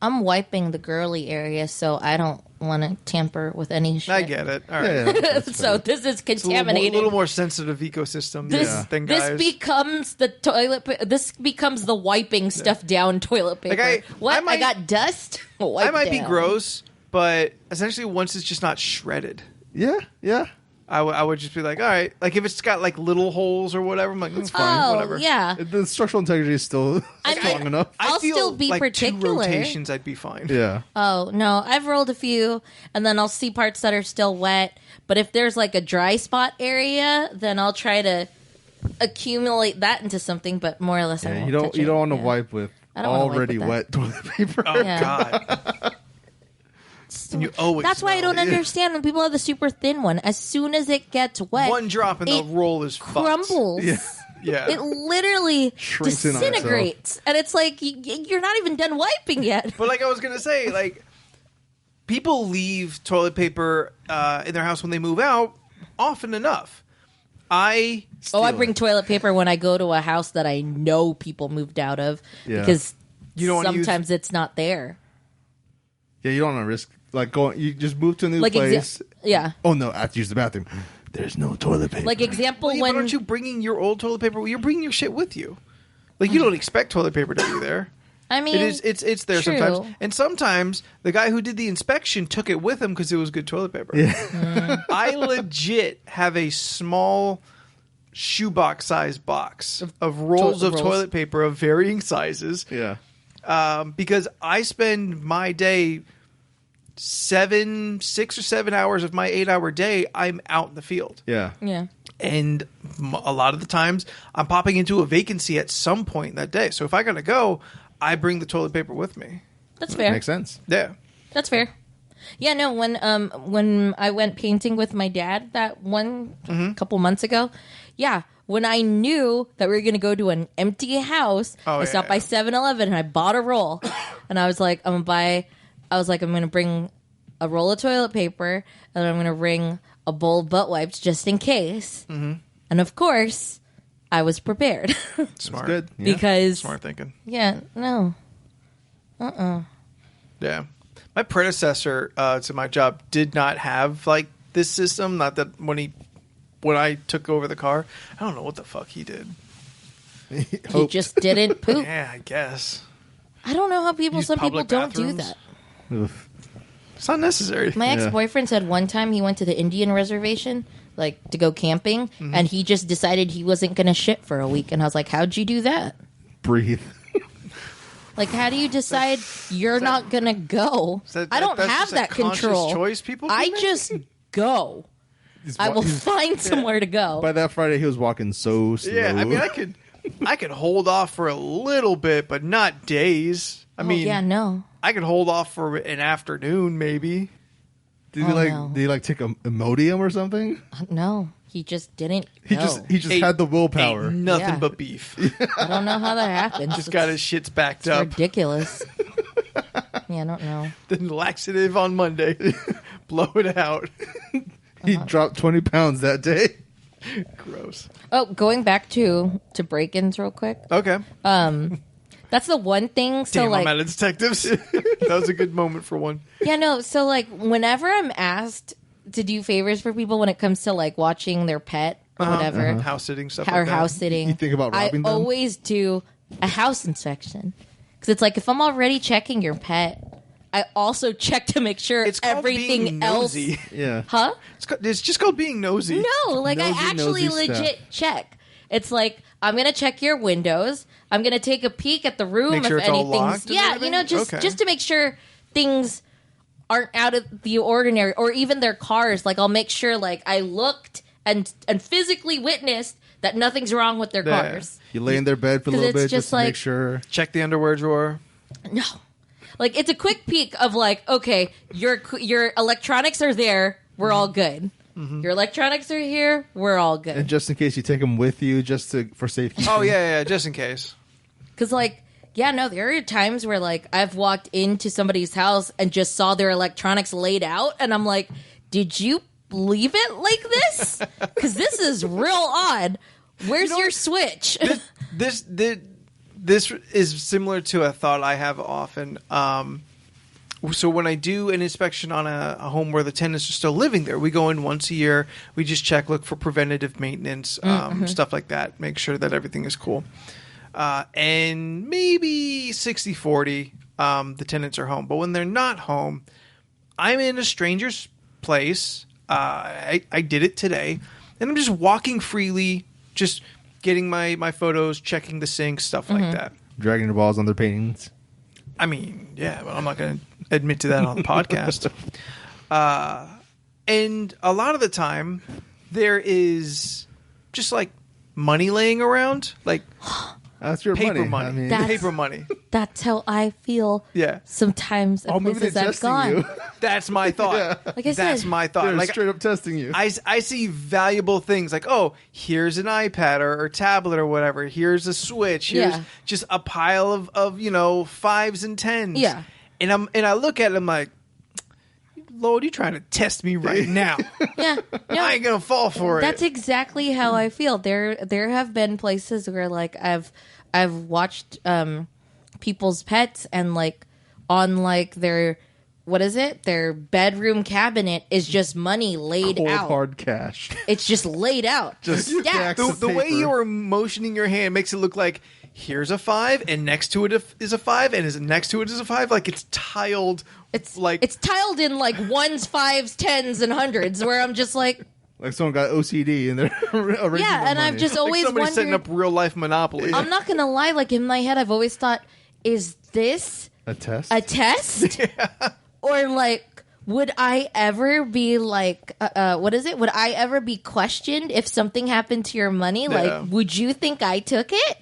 I'm wiping the girly area, so I don't want to tamper with any shit. I get it. All right. Yeah, that's So fair. this is It's a contaminated. little more sensitive ecosystem this than guys. this becomes the this becomes the wiping stuff down toilet paper. Like what? I might- I got dust? I might be down. gross, but essentially once it's just not shredded, Yeah. I would just be like, all right. Like if it's got like little holes or whatever, I'm like, it's fine, Oh, whatever. yeah. The structural integrity is still I strong mean- enough. I I'll feel still be like particular. 2 rotations, I'd be fine. Yeah. Oh, no. I've rolled a few, and then I'll see parts that are still wet. But if there's like a dry spot area, then I'll try to accumulate that into something, but more or less I Yeah, won't you don't touch you it. don't want to Yeah. wipe with I don't wanna wipe already with that. wet toilet paper. Oh Yeah. God. And you always That's why I smell don't it. understand when people have the super thin one. As soon as it gets wet, One drop and the it roll is fucked. crumbles. Yeah. It literally Shrinks in on itself. disintegrates. And it's like, you're not even done wiping yet. But like I was gonna say, like people leave toilet paper in their house when they move out often enough. I I bring toilet paper when I go to a house that I know people moved out of Yeah. because You don't want to use... sometimes it's not there. Yeah, you don't want to risk like going. You just move to a new Like place. Yeah. Oh no, I have to use the bathroom. There's no toilet paper. Like example Well, yeah, when but aren't you bringing your old toilet paper? You're bringing your shit with you. Like you don't expect toilet paper to be there. I mean, it's there true. sometimes, and sometimes the guy who did the inspection took it with him because it was good toilet paper. Yeah. I legit have a small shoebox size box of rolls of toilet paper of varying sizes. Yeah. Because I spend my day 6 or 7 hours of my 8-hour day, I'm out in the field. Yeah. Yeah. And a lot of the times I'm popping into a vacancy at some point in that day. So if I got to go, I bring the toilet paper with me. That's fair. Makes sense. Yeah. That's fair. Yeah, no, when I went painting with my dad that couple months ago, yeah, when I knew that we were going to go to an empty house, I stopped by 7-Eleven and I bought a roll. And I was like, I'm going to bring a roll of toilet paper and I'm going to bring a bowl of butt wipes just in case. Mm-hmm. And of course, I was prepared. Smart. Good. Yeah. Because Smart thinking. Yeah, no. Yeah. My predecessor to my job did not have like this system. Not that when I took over the car, I don't know what the fuck he did. He just didn't poop. Yeah, I guess. I don't know how Use some people public don't do bathrooms? that. Oof. It's not necessary. My ex-boyfriend said one time he went to the Indian reservation, like to go camping, and he just decided he wasn't going to shit for a week. And I was like, how'd you do that? Breathe. Like, how do you decide you're not going to go? I don't have that control. Choice people I make? just go. I will find somewhere to go. By that Friday, he was walking so slow. Yeah, I mean, I could hold off for a little bit, but not days. I mean, yeah, no. I could hold off for an afternoon, maybe. Did he take a Imodium or something? No, he just didn't. He go. just had the willpower. Ate nothing Yeah. but beef. I don't know how that happens. Just got his shits backed up. Ridiculous. Yeah, I don't know. Then laxative on Monday. Blow it out. He dropped 20 pounds that day. Gross. Oh, going back to break-ins real quick. Okay. That's the one thing. So Damn, like, I'm out of detectives. That was a good moment for one. yeah, no. So like, whenever I'm asked to do favors for people when it comes to like watching their pet or whatever, House sitting stuff or like that. house sitting, You think about robbing I them? always do a house inspection because it's like if I'm already checking your pet, I also check to make sure It's called everything being else. nosy. Yeah. Huh? It's just called being nosy. No, like I Nosy, actually nosy legit stuff. check. It's like I'm gonna check your windows. I'm gonna take a peek at the room Make sure if it's all anything's locked and yeah, everything? you know, just Okay. just to make sure things aren't out of the ordinary, or even their cars. Like I'll make sure like I looked and physically witnessed that nothing's wrong with their Yeah. cars. You lay in their bed for a 'Cause little it's bit just just to make like- sure. Check the underwear drawer. No. Like it's a quick peek of like, okay, your electronics are there, we're all good. Your electronics are here, we're all good. And just in case you take them with you for safety. Oh, yeah, just in case. Because, like, yeah, no, there are times where, like, I've walked into somebody's house and just saw their electronics laid out, and I'm like, did you leave it like this? Because this is real odd. Where's your switch? This is similar to a thought I have often. So when I do an inspection on a home where the tenants are still living there, we go in once a year. We just check, look for preventative maintenance, stuff like that. Make sure that everything is cool. And maybe 60-40, the tenants are home. But when they're not home, I'm in a stranger's place. I did it today. And I'm just walking freely, just getting my photos, checking the sink, stuff like that. Dragging your balls on their paintings. I mean, yeah, but I'm not going to admit to that on the podcast. And a lot of the time, there is just like money laying around, like That's your paper money. money. I mean, That's- Paper money. That's how I feel Yeah. sometimes at oh, maybe they're places I've testing gone. you. That's my thought. Like I That's said, my thought. They're Like straight up testing you. I see valuable things like, oh, here's an iPad or tablet or whatever. Here's a Switch. Here's Yeah. just a pile of 5s and 10s. Yeah. And I look at it, I'm like, Lord, you're trying to test me right now. yeah, no, I ain't gonna fall for that's it. exactly how I feel. There have been places where like I've watched people's pets and like on like their their bedroom cabinet is just money laid Cold out. hard cash. It's just laid out. Just stacked. stacks. The way paper. you are motioning your hand makes it look like here's a 5 and next to it is a 5 and next to it is a 5. Like it's tiled. It's tiled in like ones, fives, tens, and hundreds. Where I'm just like someone got OCD and they're arranging yeah, the and money. I've just like always somebody wondered. setting up real life Monopoly. I'm not gonna lie. Like in my head, I've always thought, is this a test. a test? Or like, would I ever be like, what is it? Would I ever be questioned if something happened to your money? Yeah. Like, would you think I took it?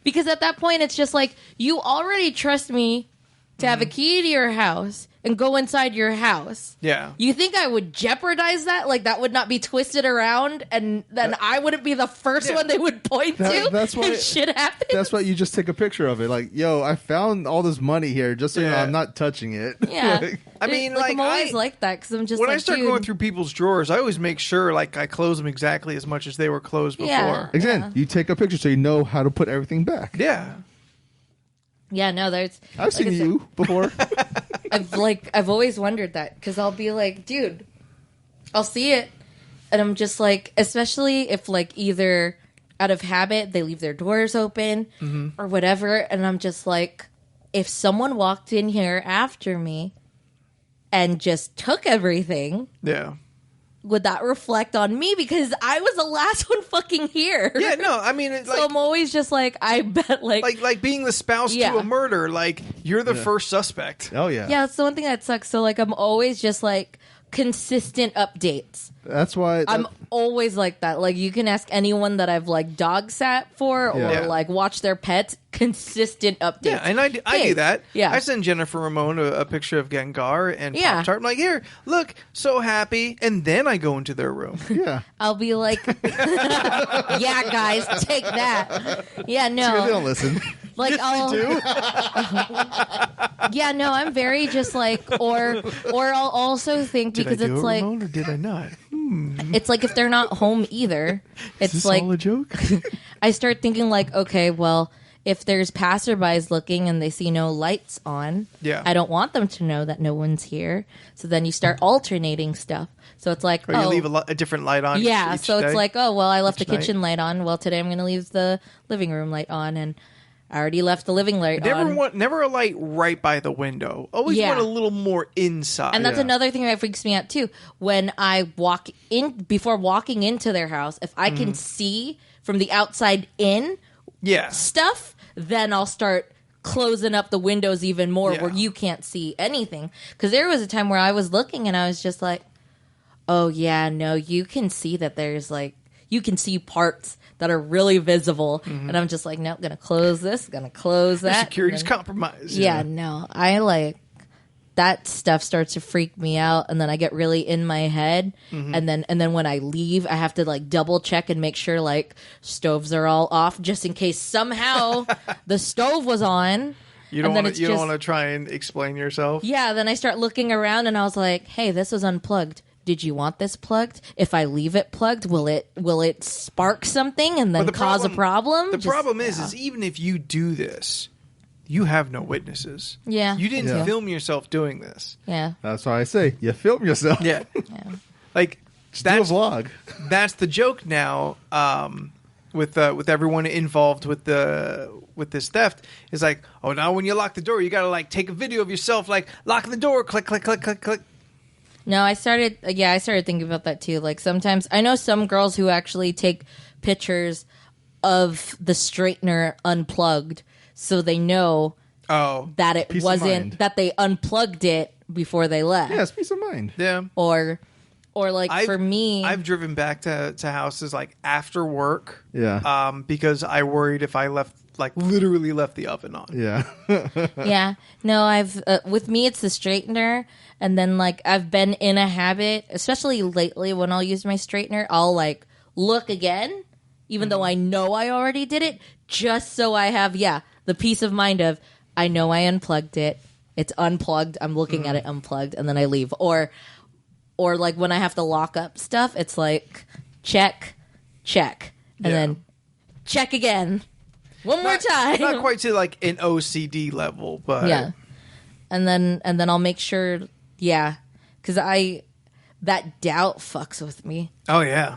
Because at that point, it's just like, you already trust me to have a key to your house and go inside your house. Yeah. You think I would jeopardize that? Like, that would not be twisted around and then I wouldn't be the first one they would point to that's why if shit happens? That's why you just take a picture of it. Like, yo, I found all this money here. Just so you know, Yeah. I'm not touching it. Yeah. Like, I mean, like, I'm always like that because I'm just when like, I start dude, going through people's drawers, I always make sure like I close them exactly as much as they were closed before. Yeah. again, you take a picture so you know how to put everything back. Yeah. Yeah, no, there's. I've seen I said, you before. I've always wondered that because I'll be like, dude, I'll see it, and I'm just like, especially if like either out of habit they leave their doors open or whatever, and I'm just like, if someone walked in here after me and just took everything, Yeah. would that reflect on me because I was the last one fucking here? Yeah, no, I mean, it's So I'm always just like, I bet like being the spouse Yeah. to a murder, like you're the first suspect. Oh yeah. yeah, that's the one thing that sucks. So like I'm always just like consistent updates. That's why I'm always like that. Like you can ask anyone that I've like dog sat for or Yeah. like watched their pets. Consistent updates. Yeah, and I do Hey, that. Yeah, I send Jennifer Ramon a picture of Gengar and Yeah. Pop-Tart. I'm like, here, look, so happy. And then I go into their room. yeah. I'll be like, yeah, guys, take that. Yeah, They no, don't listen. like I'll. Yeah, no, I'm very just like, or I'll also think Did I because do it's it, like, Ramon, or did I not? it's like if they're not home either, it's Is this like all a joke? I start thinking like, okay, well, if there's passerbys looking and they see no lights on, Yeah. I don't want them to know that no one's here. So then you start alternating stuff. So it's like, Or you leave a different light on. yeah. each So day? it's like, oh, well, I left the Each night. kitchen light on. Well, today I'm going to leave the living room light on, and I already left the living light on. Never a light right by the window. Always Yeah. want a little more inside. And that's Yeah. another thing that freaks me out too. When I walk in, before walking into their house, if I can see from the outside in yeah. stuff, then I'll start closing up the windows even more Yeah. where you can't see anything. Because there was a time where I was looking and I was just like, oh, yeah, no, you can see that there's like, you can see parts that are really visible. And I'm just like, nope, gonna close this, gonna close Your that. security's and then- compromised. Yeah, no, I like that stuff starts to freak me out, and then I get really in my head, and then when I leave, I have to like double check and make sure like stoves are all off, just in case somehow the stove was on. You don't and then want it's to. You don't just- want to try and explain yourself. Yeah, then I start looking around, and I was like, "Hey, this was unplugged. Did you want this plugged? If I leave it plugged, will it spark something and then the cause a problem?" The Just- problem is, yeah. is even if you do this, you have no witnesses. Yeah. You didn't Yeah. film yourself doing this. yeah, That's why I say you film yourself. Yeah. yeah. Like Just do a that's vlog. that's the joke now. With everyone involved with this theft is like, oh, now when you lock the door, you gotta like take a video of yourself, like locking the door, click, click, click, click, click. No, I started thinking about that too. Like sometimes I know some girls who actually take pictures of the straightener unplugged so they know Oh, that it Peace of wasn't mind. that they unplugged it before they left. Yeah, it's peace of mind. yeah. Or like for me, I've driven back to houses like after work. Yeah. Because I worried if I literally left the oven on. Yeah. yeah. No, I've with me it's the straightener, and then like I've been in a habit, especially lately when I'll use my straightener, I'll like look again, even though I know I already did it, just so I have the peace of mind of I know I unplugged it. It's unplugged. I'm looking at it unplugged, and then I leave. Or like when I have to lock up stuff, it's like check, and Yeah. then check again. One more time. Not quite to like an OCD level, but yeah. And then I'll make sure, because that doubt fucks with me. Oh yeah.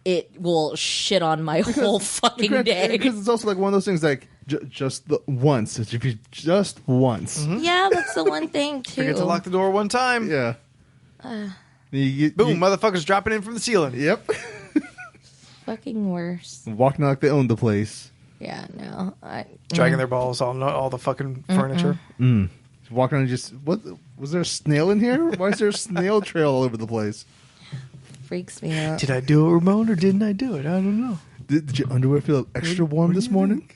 It will shit on my whole fucking day. Because it's also like one of those things like just the once. If you just once. Mm-hmm. Yeah, that's the one thing too. Forget to lock the door one time. Yeah. Boom! Motherfuckers dropping in from the ceiling. Yep. Fucking worse. Walking like they own the place. Yeah, no. Dragging their balls on all the fucking furniture. Walking and just what? Was there a snail in here? Why is there a snail trail all over the place? Freaks me out. Did I do it, Ramon, or didn't I do it? I don't know. Did your underwear feel extra warm this morning?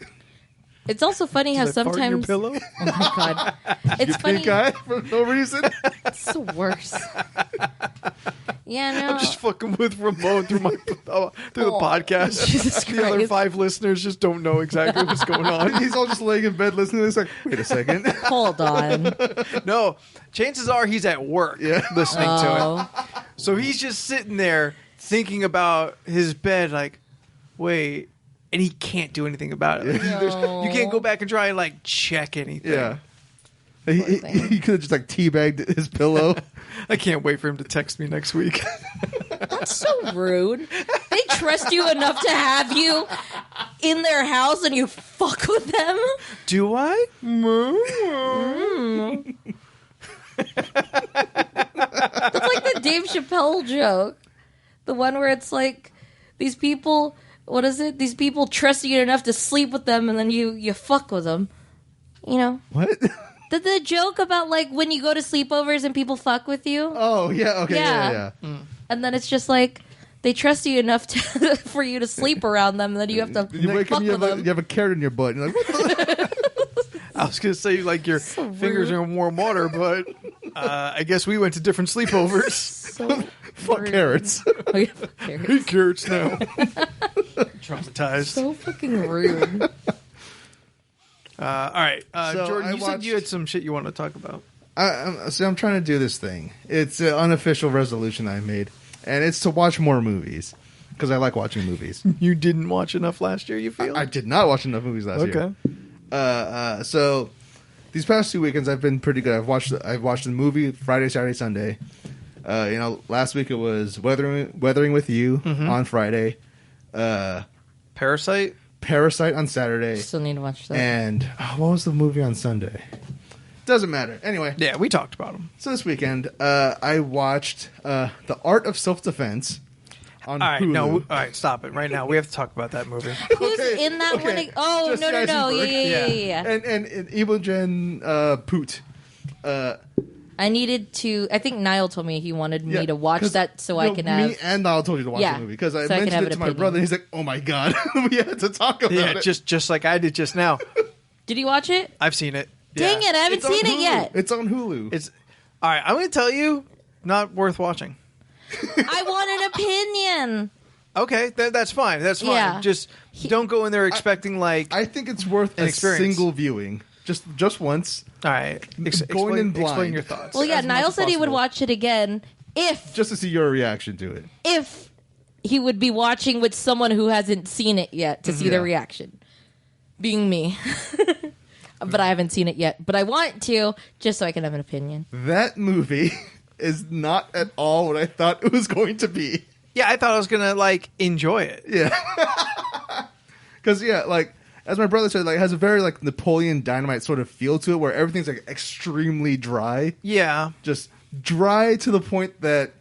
It's also funny how Did I fart in your sometimes. pillow? Oh my god, it's funny. Pink eye for no reason. It's the worst. Yeah, no. I'm just fucking with Ramon through the podcast. Jesus The other Christ. 5 listeners just don't know exactly what's going on. He's all just laying in bed listening. It's like, wait a second. Hold on. No, chances are he's at work listening to Oh, it. So he's just sitting there thinking about his bed, like, wait, and he can't do anything about it. Like, No. you can't go back and try and like check anything. Yeah. Poor He thing. could have just like teabagged his pillow. I can't wait for him to text me next week. that's so rude. They trust you enough to have you in their house and you fuck with them? Do I? That's like the Dave Chappelle joke. The one where it's like, these people, what is it? These people trust you enough to sleep with them and then you fuck with them. You know? What? The joke about like when you go to sleepovers and people fuck with you. Oh, yeah. Okay. Yeah. Yeah. And then it's just like, they trust you enough to, for you to sleep around them and then you have to You wake fuck up, you with have, them. you have a carrot in your butt. And you're like, what the? I was going to say, like, your So fingers rude. are in warm water, but I guess we went to different sleepovers. So Fuck rude. carrots. Oh, yeah, fuck carrots. Eat carrots now. Traumatized. So fucking rude. All right. So Jordan, I you said you watched- had some shit you want to talk about. I'm trying to do this thing. It's an unofficial resolution I made, and it's to watch more movies because I like watching movies. You didn't watch enough last year, you feel? I did not watch enough movies last year. Okay. So these past 2 weekends I've been pretty good. I've watched the movie Friday, Saturday, Sunday. Last week it was Weathering with You on Friday, Parasite? Parasite on Saturday, Still need to watch that. and what was the movie on Sunday? Doesn't matter. Anyway, Yeah, we talked about them. so this weekend I watched The Art of Self-Defense on All right, Hulu. all right, stop it right now. We have to talk about that movie. Who's Okay, in that okay. one? Oh, Jesse no. Eisenberg. Yeah. And Imogen Poot. I needed to. I think Niall told me he wanted me Yeah, to watch 'cause, that so you I know, can have. Me and Niall told you to watch Yeah, the movie because I so I can mentioned have it an to my opinion. brother. And he's like, "Oh my god, we had to talk about Yeah, it." just like I did just now. Did you watch it? I've seen it. Dang Yeah. it! I haven't It's on seen it Hulu. yet. It's on Hulu. It's all right. I'm going to tell you, not worth watching. I want an opinion. Okay, that's fine. That's fine. Yeah. Just don't go in there expecting like. I think it's worth An a experience. single viewing, just once, all right, going in blind. Explain your thoughts. Well, yeah. As much Niall as said he would possible. watch it again just to see your reaction to it. if he would be watching with someone who hasn't seen it yet to see Yeah. their reaction. Being me. But I haven't seen it yet. But I want to, just so I can have an opinion. That movie is not at all what I thought it was going to be. Yeah, I thought I was gonna like enjoy it. Yeah, because like as my brother said, like it has a very like Napoleon Dynamite sort of feel to it, where everything's like extremely dry, Yeah, just dry to the point that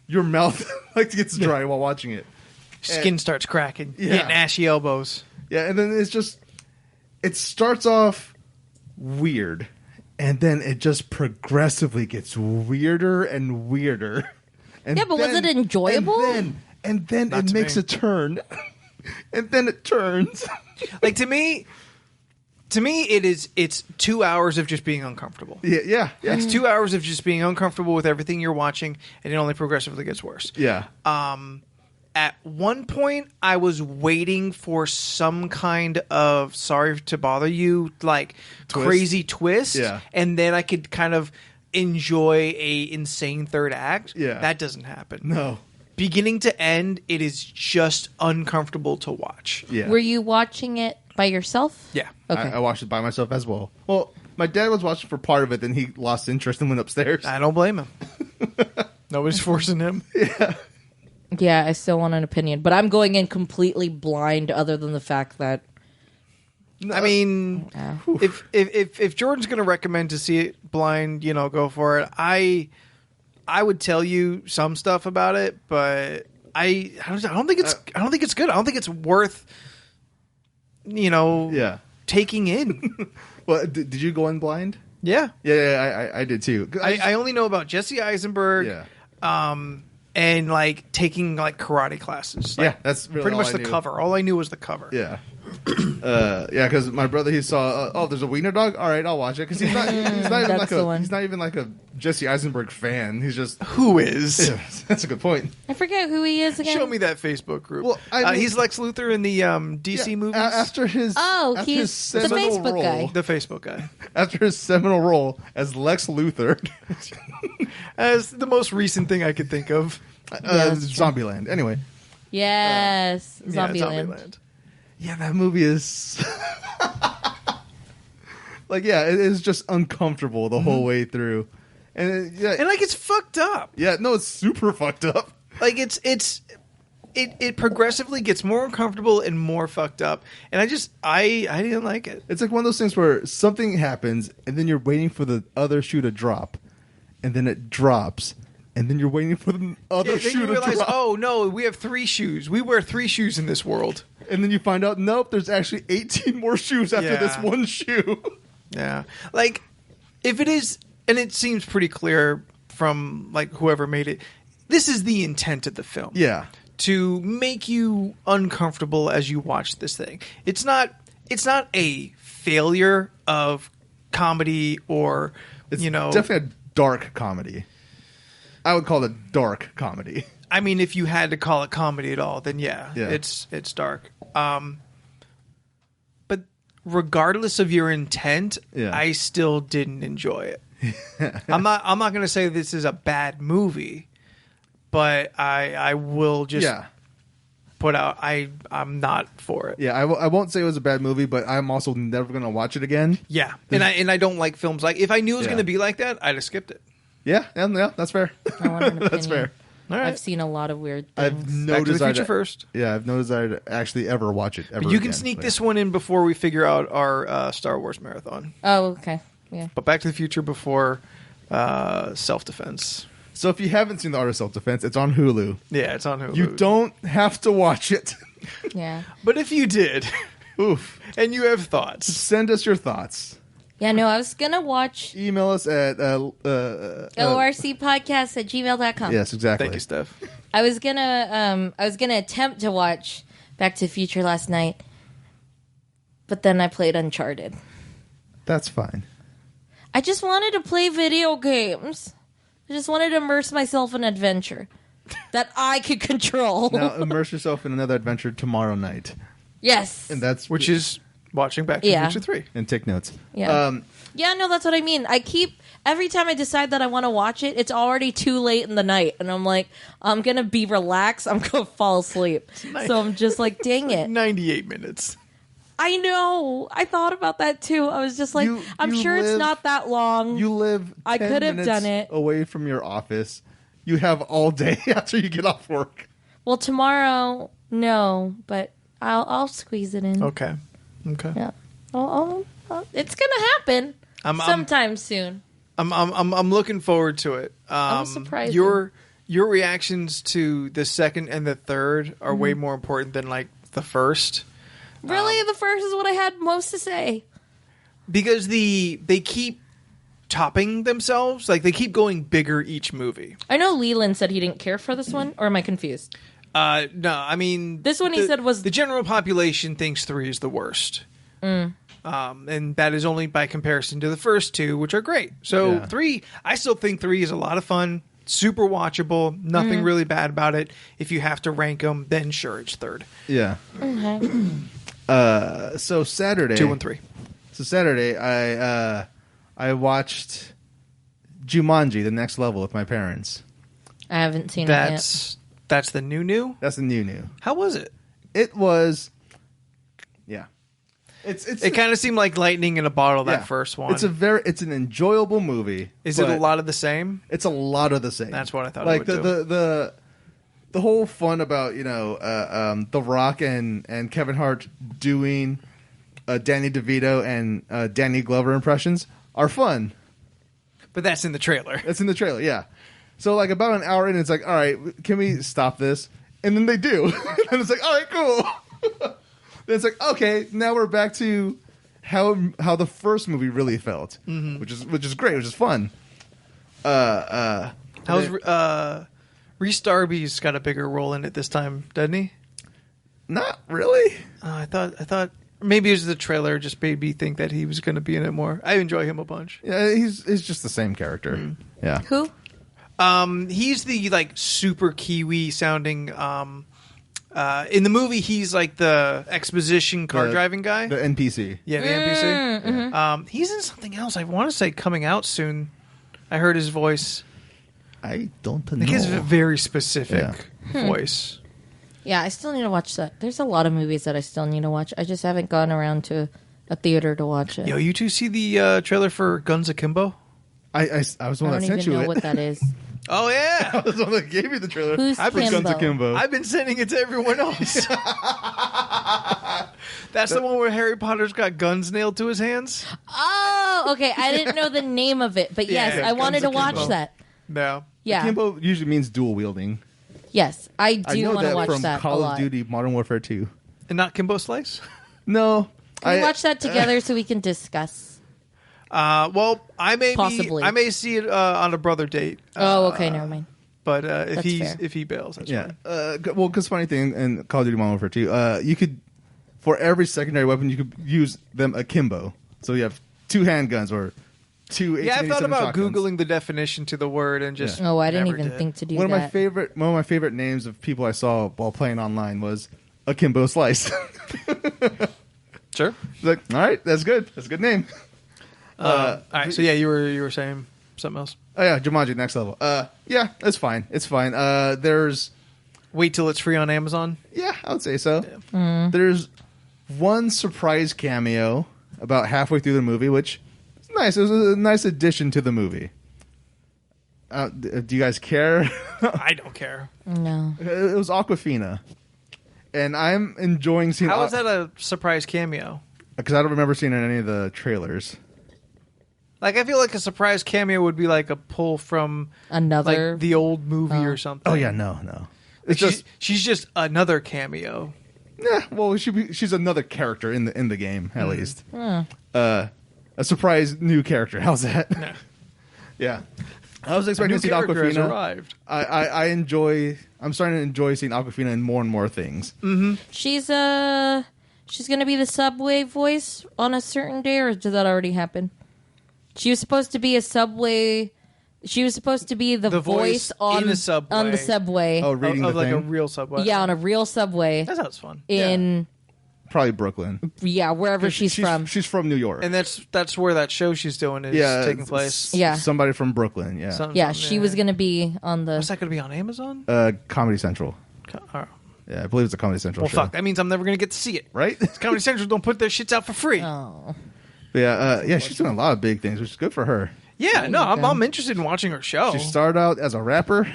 your mouth like gets dry while watching it. skin starts cracking. Yeah. Getting ashy elbows. Yeah, and then it starts off weird, and then it just progressively gets weirder and weirder. And Yeah, but was then- it enjoyable? And then Not it to makes me. a turn, and then it turns. Like to me, it's 2 hours of just being uncomfortable. Yeah. It's 2 hours of just being uncomfortable with everything you're watching, and it only progressively gets worse. Yeah. At one point, I was waiting for some kind of sorry to bother you, like Twist? crazy twist, Yeah. and then I could kind of enjoy a insane third act. Yeah. That doesn't happen. No. Beginning to end, it is just uncomfortable to watch. Yeah. Were you watching it By yourself? Yeah. Okay. I watched it by myself as well. Well, my dad was watching for part of it, then he lost interest and went upstairs. I don't blame him. Nobody's forcing him. Yeah, I still want an opinion, but I'm going in completely blind. Other than the fact that I mean, if Jordan's going to recommend to see it blind, go for it. I would tell you some stuff about it, but I don't think it's good. I don't think it's worth taking in. Well, did you go in blind? Yeah. Yeah, I did too. I only know about Jesse Eisenberg. Yeah. And like taking like karate classes. Like, yeah, that's really pretty all much I the knew. cover. All I knew was the cover. Yeah. Yeah, because my brother, he saw, there's a wiener dog. All right, I'll watch it because he's not even like a Jesse Eisenberg fan. He's just Who is? Yeah, that's a good point. I forget who he is again. Show me that Facebook group. Well, I mean- he's Lex Luthor in the DC Yeah, movies. after his He's the seminal Facebook role, guy. The Facebook guy. After his seminal role as Lex Luthor, As the most recent thing I could think of. that's true. Zombieland. Anyway, Yes, Yeah, Zombieland. Zombieland. yeah, that movie is like, it is just uncomfortable the whole way through, and And like it's fucked up. no, it's super fucked up. Like it progressively gets more uncomfortable and more fucked up. And I didn't like it. It's like one of those things where something happens, and then you're waiting for the other shoe to drop, and then it drops, and then you're waiting for the other Then shoe you to realize, drop. oh no, we have 3 shoes. We wear 3 shoes in this world. And then you find out, nope, there's actually 18 more shoes after Yeah. this one shoe. Yeah. Like, if it is, and it seems pretty clear from, like, whoever made it, this is the intent of the film. Yeah. To make you uncomfortable as you watch this thing. It's not a failure of comedy or, It's definitely a dark comedy. I would call it a dark comedy. I mean, if you had to call it comedy at all, then yeah. It's dark. But regardless of your intent, I still didn't enjoy it. I'm not going to say this is a bad movie, but I will just put out I'm not for it. Yeah, I won't say it was a bad movie, but I'm also never going to watch it again. Yeah, and I don't like films like. If I knew it was going to be like that, I'd have skipped it. Yeah, that's fair. I want an That's opinion. fair. All right. I've seen a lot of weird I've things. no Back to the desire Future first. Yeah, I've no desire to actually ever watch it. Ever But you can again. sneak But this one in before we figure out our Star Wars marathon. Oh, okay. Yeah. But Back to the Future before Self-Defense. So if you haven't seen The Art of Self-Defense, it's on Hulu. Yeah, it's on Hulu. You don't have to watch it. Yeah. But if you did, Oof. and you have thoughts, Send us your thoughts. Yeah, no, I was going to watch Email us at lorcpodcast@gmail.com. yes, exactly. thank you, Steph. I was gonna attempt to watch Back to the Future last night, but then I played Uncharted. That's fine. I just wanted to play video games. I just wanted to immerse myself in adventure that I could control. Now immerse yourself in another adventure tomorrow night, Yes. and that's Which is watching Back to the Yeah. Future 3. and take notes. Yeah. Yeah, no, that's what I mean. Every time I decide that I want to watch it, it's already too late in the night. And I'm like, I'm going to be relaxed. I'm going to fall asleep. So I'm just like, dang it. 98 minutes. I know. I thought about that too. I was just like, I'm you sure it's live- not that long. You live 10 I could have minutes done it. away from your office. You have all day after you get off work. Well, tomorrow, no, but I'll squeeze it in. Okay. Yeah. It's going to happen sometime soon. I'm looking forward to it. I'm surprised. Your reactions to the second and the third are way more important than like the first. Really? The first is what I had most to say. Because they keep topping themselves. Like, they keep going bigger each movie. I know Leland said he didn't care for this one, or am I confused? No, I mean... This one he said was... The general population thinks 3 is the worst. And that is only by comparison to the first 2, which are great. So 3, I still think 3 is a lot of fun, super watchable, nothing really bad about it. If you have to rank them, then sure, it's third. Yeah. Okay. So Saturday... 2 and 3. So Saturday, I watched Jumanji: The Next Level with my parents. I haven't seen it yet. That's the new? That's the new. How was it? It was, yeah. It kind of seemed like lightning in a bottle, that first one. It's an enjoyable movie. Is it a lot of the same? It's a lot of the same. That's what I thought. Like the whole fun about The Rock and Kevin Hart doing Danny DeVito and Danny Glover impressions are fun. But that's in the trailer. That's in the trailer, yeah. So like about an hour in, it's like, all right, can we stop this? And then they do. And it's like, all right, cool. Then it's like, okay, now we're back to how the first movie really felt, which is great, which is fun. How's Rhys Darby's got a bigger role in it this time, doesn't he? Not really. I thought maybe it was the trailer just made me think that he was going to be in it more. I enjoy him a bunch. Yeah, he's just the same character. Yeah. Who? He's the like super Kiwi sounding. In the movie, he's like the exposition car driving guy. The NPC. Yeah, the NPC. Mm-hmm. He's in something else. I want to say coming out soon. I heard his voice. I don't know. I think he has a very specific voice. Yeah, I still need to watch that. There's a lot of movies that I still need to watch. I just haven't gone around to a theater to watch it. Yo, you two see the trailer for Guns Akimbo? I was the one that I don't sent even you know it. what that is. Oh yeah, I was the one that gave you the trailer. Who's I've been Guns Akimbo. I've been sending it to everyone else. That's the one where Harry Potter's got guns nailed to his hands. Oh, okay. I didn't know the name of it, but yes, Yeah, I wanted to Guns watch Akimbo. that. No. Yeah. Akimbo usually means dual wielding. Yes, I I do know want to that watch from that a Call lot. of Duty Modern Warfare 2. And not Kimbo Slice? No. Can we watch that together so we can discuss? Well, Possibly. I may see it on a brother date. Oh, okay, never mind. But That's fair. if he bails, that's Yeah. fine. Well, because funny thing in Call of Duty Modern Warfare 2, you could, for every secondary weapon, you could use them akimbo. So you have 2 handguns or 2 Yeah, I thought about shotguns. Googling the definition to the word and just Oh, I didn't never even did. think to do One of that. my favorite names of people I saw while playing online was Akimbo Slice. Sure. Like, all right, that's good. That's a good name. All right, so yeah, you were saying something else. Oh yeah, Jumanji Next Level. Yeah, it's fine. It's fine. There's Wait till it's free on Amazon. yeah, I would say so. There's one surprise cameo about halfway through the movie, which is nice. It was a nice addition to the movie. Do you guys care? I don't care. No. It was Aquafina, and I'm enjoying seeing. How is that a surprise cameo? Because I don't remember seeing it in any of the trailers. Like, I feel like a surprise cameo would be like a pull from Another. like the old movie or something. Oh yeah, no. Like It's just she's just another cameo. yeah. Well, she's another character in the game at least. A surprise new character. How's that? Yeah. I was expecting to see character has Aquafina. arrived. I'm starting to enjoy seeing Aquafina in more and more things. She's gonna be the Subway voice on a certain day, or did that already happen? She was supposed to be a Subway. She was supposed to be the voice on in a Subway. on the Subway. Oh, reading of the like a thing? real subway. Yeah, on a real Subway that sounds fun. in Probably Brooklyn. wherever she's from. She's from New York. And that's where that show she's doing is taking place. Yeah. Somebody from Brooklyn. Yeah. Yeah, she was gonna be on the. Was that going to be on Amazon? Comedy Central. Oh. Yeah, I believe it's a Comedy Central Well, show. fuck. That means I'm never going to get to see it. Right? Comedy Central don't put their shits out for free. Oh. Yeah, she's doing a lot of big things, which is good for her. Yeah, no, you go. I'm interested in watching her show. She started out as a rapper.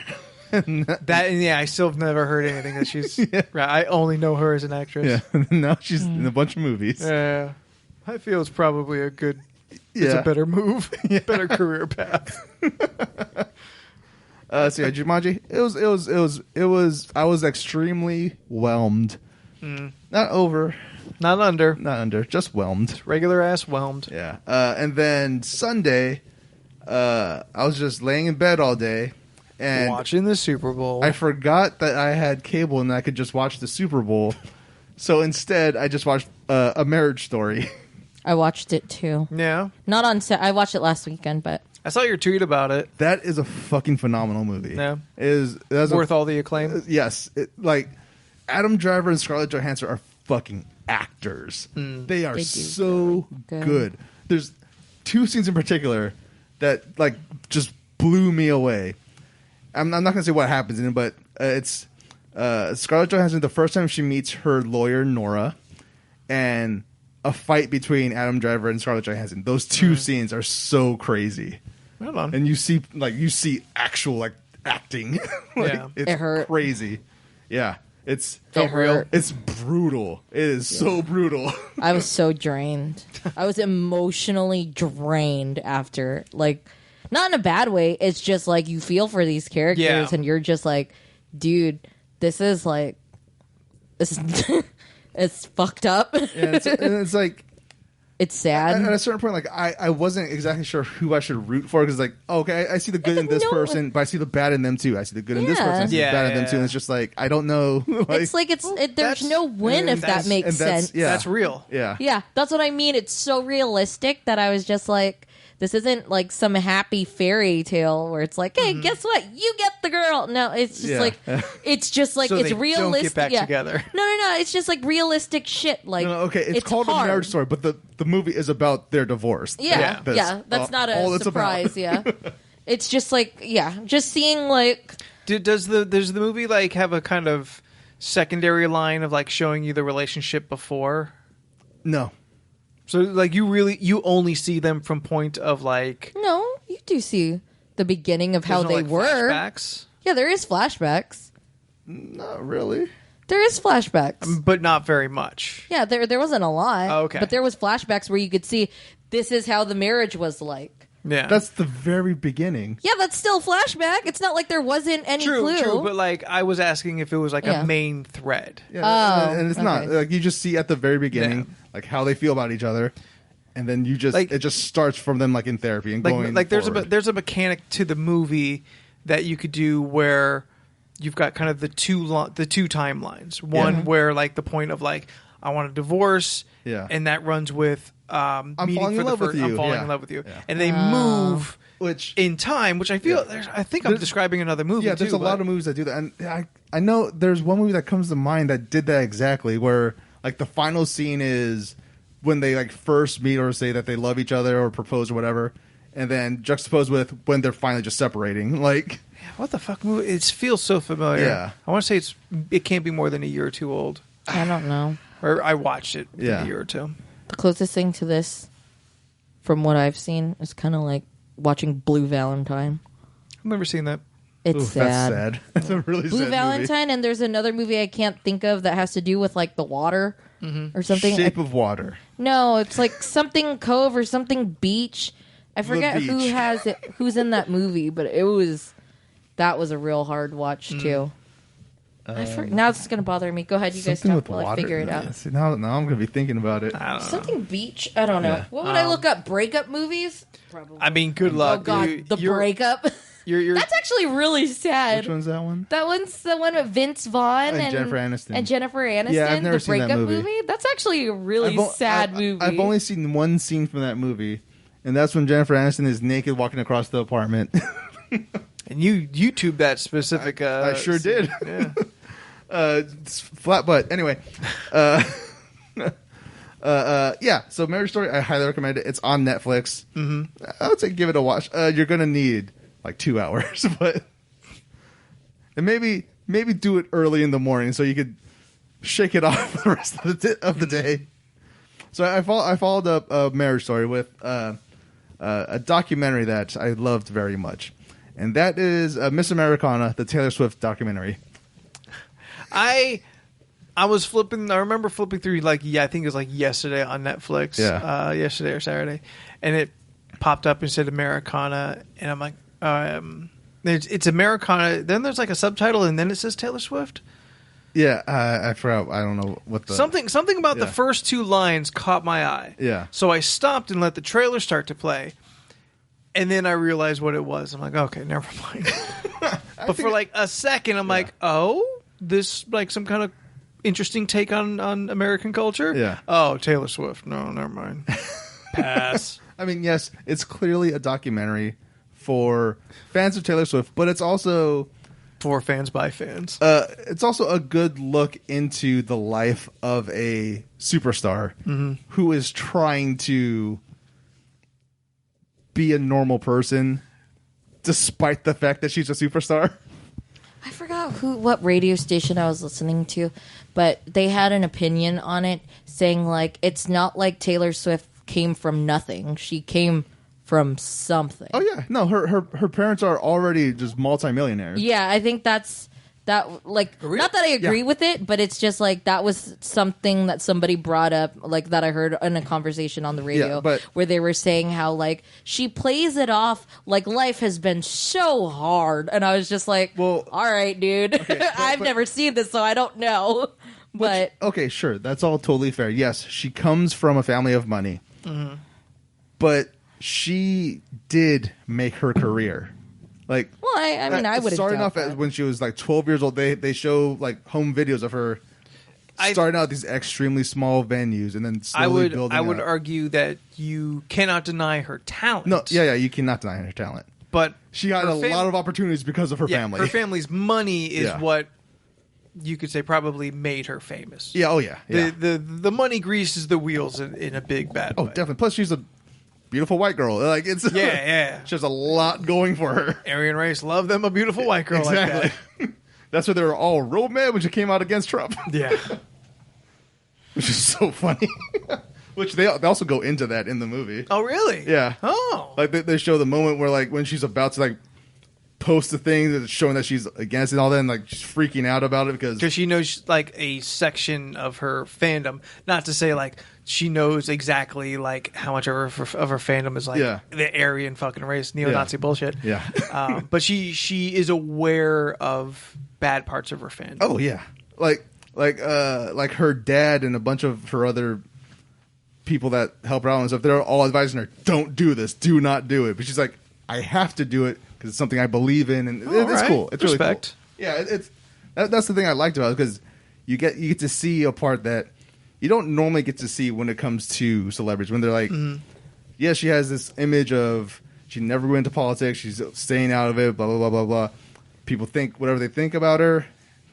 I still have never heard anything that she's. Right, I only know her as an actress. Yeah, now she's in a bunch of movies. Yeah. I feel it's probably a good. It's Yeah. a better move, better career path. So yeah, Jumanji. It was. I was extremely whelmed. Not over, Not under. not under, just whelmed. Regular ass whelmed. Yeah. And then Sunday, I was just laying in bed all day, and Watching the Super Bowl. I forgot that I had cable and I could just watch the Super Bowl. So instead, I just watched A Marriage Story. I watched it too. yeah. Not on set. I watched it last weekend, but I saw your tweet about it. That is a fucking phenomenal movie. Yeah. That's Worth all the acclaim. Yes. Like, Adam Driver and Scarlett Johansson are fucking actors. They are They do so good. good. There's 2 scenes in particular that, like, just blew me away. I'm not going to say what happens in it, but it's Scarlett Johansson, the first time she meets her lawyer, Nora, and a fight between Adam Driver and Scarlett Johansson. Those two scenes are so crazy. Hold on. And you see actual like acting. Like, Yeah. it's It hurt. crazy. Yeah. It's It hurt. It's brutal. It is so brutal. I was so drained. I was emotionally drained after. Like, not in a bad way. It's just like you feel for these characters Yeah. and you're just like, dude, this is it's fucked up. And it's like It's sad. at a certain point, like I wasn't exactly sure who I should root for because like okay, I see the good in this person, but I see the bad in them too. I see the good in this Yeah. person, I see the Yeah, bad in them yeah, too. And yeah. it's just like I don't know. It's like there's that's- no win if that that's- makes and that's- sense. yeah. That's real. yeah. Yeah, that's what I mean. It's so realistic that I was just like, this isn't like some happy fairy tale where it's like, hey, guess what? You get the girl. No, it's just Yeah. like, it's just like, So it's they realistic. don't get back yeah. together. No. It's just like realistic shit. Like, No, okay, it's called hard. a marriage story, but the movie is about their divorce. Yeah, Yeah. that's not all a it's about. surprise. Yeah, it's just like, just seeing like, Does the movie like have a kind of secondary line of like showing you the relationship before? No. So like you only see them from point of like no, you do see the beginning of how there's no, they like, were. flashbacks, Yeah, there is flashbacks. Not really. There is flashbacks. but not very much. Yeah, there wasn't a lot. Oh, okay. But there was flashbacks where you could see this is how the marriage was like. Yeah, That's the very beginning. Yeah, that's still flashback. It's not like there wasn't any clue. true. But like I was asking if it was like Yeah. a main thread. Yeah, Oh, and it's okay. not like you just see at the very beginning Yeah. like how they feel about each other, and then you just Like- it just starts from them like in therapy and going Like there's forward. there's a mechanic to the movie that you could do where you've got kind of the two timelines. One Yeah. where like the point of like I want a divorce, Yeah. and that runs with I'm meeting falling for in the love with first. you. I'm falling Yeah. in love with you, Yeah. and they move which in time, which I feel. I think I'm There's- describing another movie. yeah, there's too, a lot but- of movies that do that, and I know there's one movie that comes to mind that did that exactly, where like the final scene is when they like first meet or say that they love each other or propose or whatever, and then juxtaposed with when they're finally just separating. Like, What the fuck movie? It feels so familiar. Yeah. I want to say it can't be more than a year or two old. I don't know. Or I watched it within Yeah. a year or two. The closest thing to this, from what I've seen, is kind of like watching Blue Valentine. I've never seen that. It's oof, sad. that's sad. That's a really Blue sad Valentine, and there's another movie I can't think of that has to do with like the water or something. movie. Shape of Water. No, it's like something Cove or something Beach. I forget who Beach. has it, who's in that movie, but that was a real hard watch too. Now it's gonna bother me. Go ahead, you guys Something talk with while I water. figure it out. See, now I'm gonna be thinking about it. I don't know. Something Beach. I don't know. Yeah. What would I look up? Breakup movies? Probably. I mean, good luck. Oh God, You- the you're- breakup. You're That's actually really sad. Which one's that one? That one's the one with Vince Vaughn And Jennifer Aniston. And Jennifer Aniston. Yeah, I've never the seen that breakup movie. That's actually a really sad movie. I've only seen one scene from that movie, and that's when Jennifer Aniston is naked walking across the apartment. and you YouTube that specific. I sure scene. did. Yeah. It's flat butt. Anyway, yeah. So Marriage Story, I highly recommend it. It's on Netflix. Mm-hmm. I would say give it a watch. You're gonna need like 2 hours, but and maybe do it early in the morning so you could shake it off for the rest of the day. So I followed up Marriage Story with a documentary that I loved very much, and that is Miss Americana, the Taylor Swift documentary. I was flipping. I remember flipping through I think it was like yesterday on Netflix. Yeah. Yesterday or Saturday, and it popped up and said Americana, and I'm like, it's Americana. Then there's like a subtitle, and then it says Taylor Swift. Yeah, I forgot. I don't know what the Something about the Yeah. first two lines caught my eye. Yeah. So I stopped and let the trailer start to play, and then I realized what it was. I'm like, okay, never mind. But for like a second, I'm like, oh, this like some kind of interesting take on American culture. Yeah. Oh, Taylor Swift. No, never mind. Pass. I mean, yes, it's clearly a documentary for fans of Taylor Swift, but it's also For fans by fans. it's also a good look into the life of a superstar who is trying to be a normal person despite the fact that she's a superstar. I forgot forgot what radio station I was listening to, but they had an opinion on it saying like it's not like Taylor Swift came from nothing. She came from something. Oh yeah, no, her parents are already just multimillionaires. Yeah, I think that's like not that I agree with it, but it's just like that was something that somebody brought up, like that I heard in a conversation on the radio, where they were saying how like she plays it off like life has been so hard, and I was just like, well, all right, dude, okay, I've never seen this, so I don't know. But okay, sure, that's all totally fair. Yes, she comes from a family of money, but she did make her career. Like, well, I mean, I would have starting off when she was like 12 years old. They show like home videos of her starting out these extremely small venues and then slowly building. I would argue that you cannot deny her talent. No, yeah, you cannot deny her talent. But she had a lot of opportunities because of her family. Her family's money is what you could say probably made her famous. Yeah, oh yeah. The money greases the wheels in a big bad way. Oh, definitely. Plus, she's a beautiful white girl. Like it's she has a lot going for her. Aryan race love them a beautiful white girl like that. That's why they were all real mad when she came out against Trump. Yeah, which is so funny. Which they also go into that in the movie. Oh really? Yeah. Oh, like they show the moment where like when she's about to like post the thing that's showing that she's against it and all that, and like she's freaking out about it because she knows like a section of her fandom. Not to say like she knows exactly like how much of her fandom is like the Aryan fucking race, neo-Nazi bullshit. Yeah. But she is aware of bad parts of her fandom. Oh yeah, like her dad and a bunch of her other people that help her out and stuff. They're all advising her, "Don't do this. Do not do it." But she's like, "I have to do it because it's something I believe in," and it's cool. It's really cool. Yeah, that's the thing I liked about it because you get to see a part that you don't normally get to see when it comes to celebrities. When they're like, yeah, she has this image of she never went into politics, she's staying out of it, blah blah blah blah blah. People think whatever they think about her,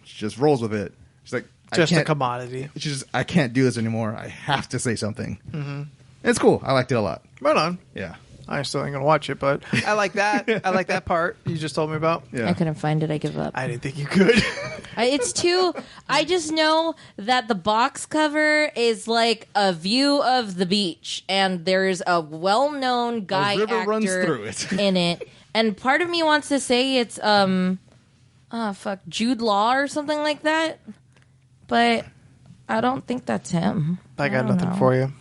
she just rolls with it. She's like, just a commodity. She's just, I can't do this anymore. I have to say something. Mm-hmm. It's cool. I liked it a lot. Right on. Yeah. I still ain't gonna watch it, but I like that. I like that part you just told me about. Yeah. I couldn't find it. I give up. I didn't think you could. It's too. I just know that the box cover is like a view of the beach, and there's a well-known guy actor runs through it. in it, and part of me wants to say it's Jude Law or something like that, but I don't think that's him. I got nothing for you.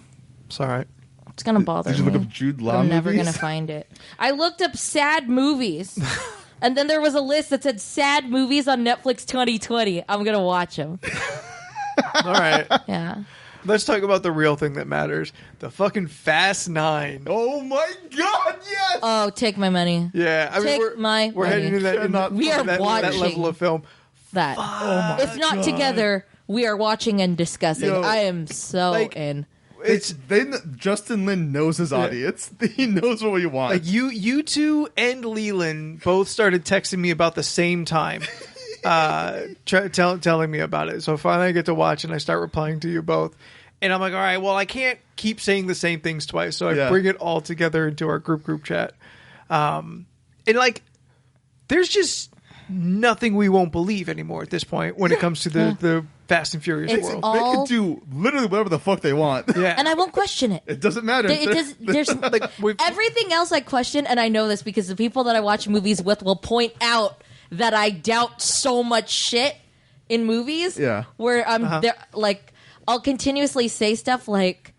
It's all right. It's gonna bother me. Did you look up Jude Law I'm movies? never gonna find it. I looked up sad movies, and then there was a list that said sad movies on Netflix 2020. I'm gonna watch them. All right. Yeah. Let's talk about the real thing that matters. The fucking Fast 9. Oh my God! Yes. Oh, take my money. Yeah, I mean, we're heading into that. We are watching that level of film. That. Oh if not God. Together, we are watching and discussing. Yo, I am so in. Justin Lin knows his audience. He knows what we want. Like you two and Leland both started texting me about the same time, telling me about it. So finally I get to watch and I start replying to you both. And I'm like, all right, well, I can't keep saying the same things twice. So I bring it all together into our group chat. And like, there's just nothing we won't believe anymore at this point when it comes to the Fast and Furious world. They can do literally whatever the fuck they want. Yeah. And I won't question it. It doesn't matter. There's like, everything else I question, and I know this because the people that I watch movies with will point out that I doubt so much shit in movies. Yeah. Where I'm there, like, I'll continuously say stuff like,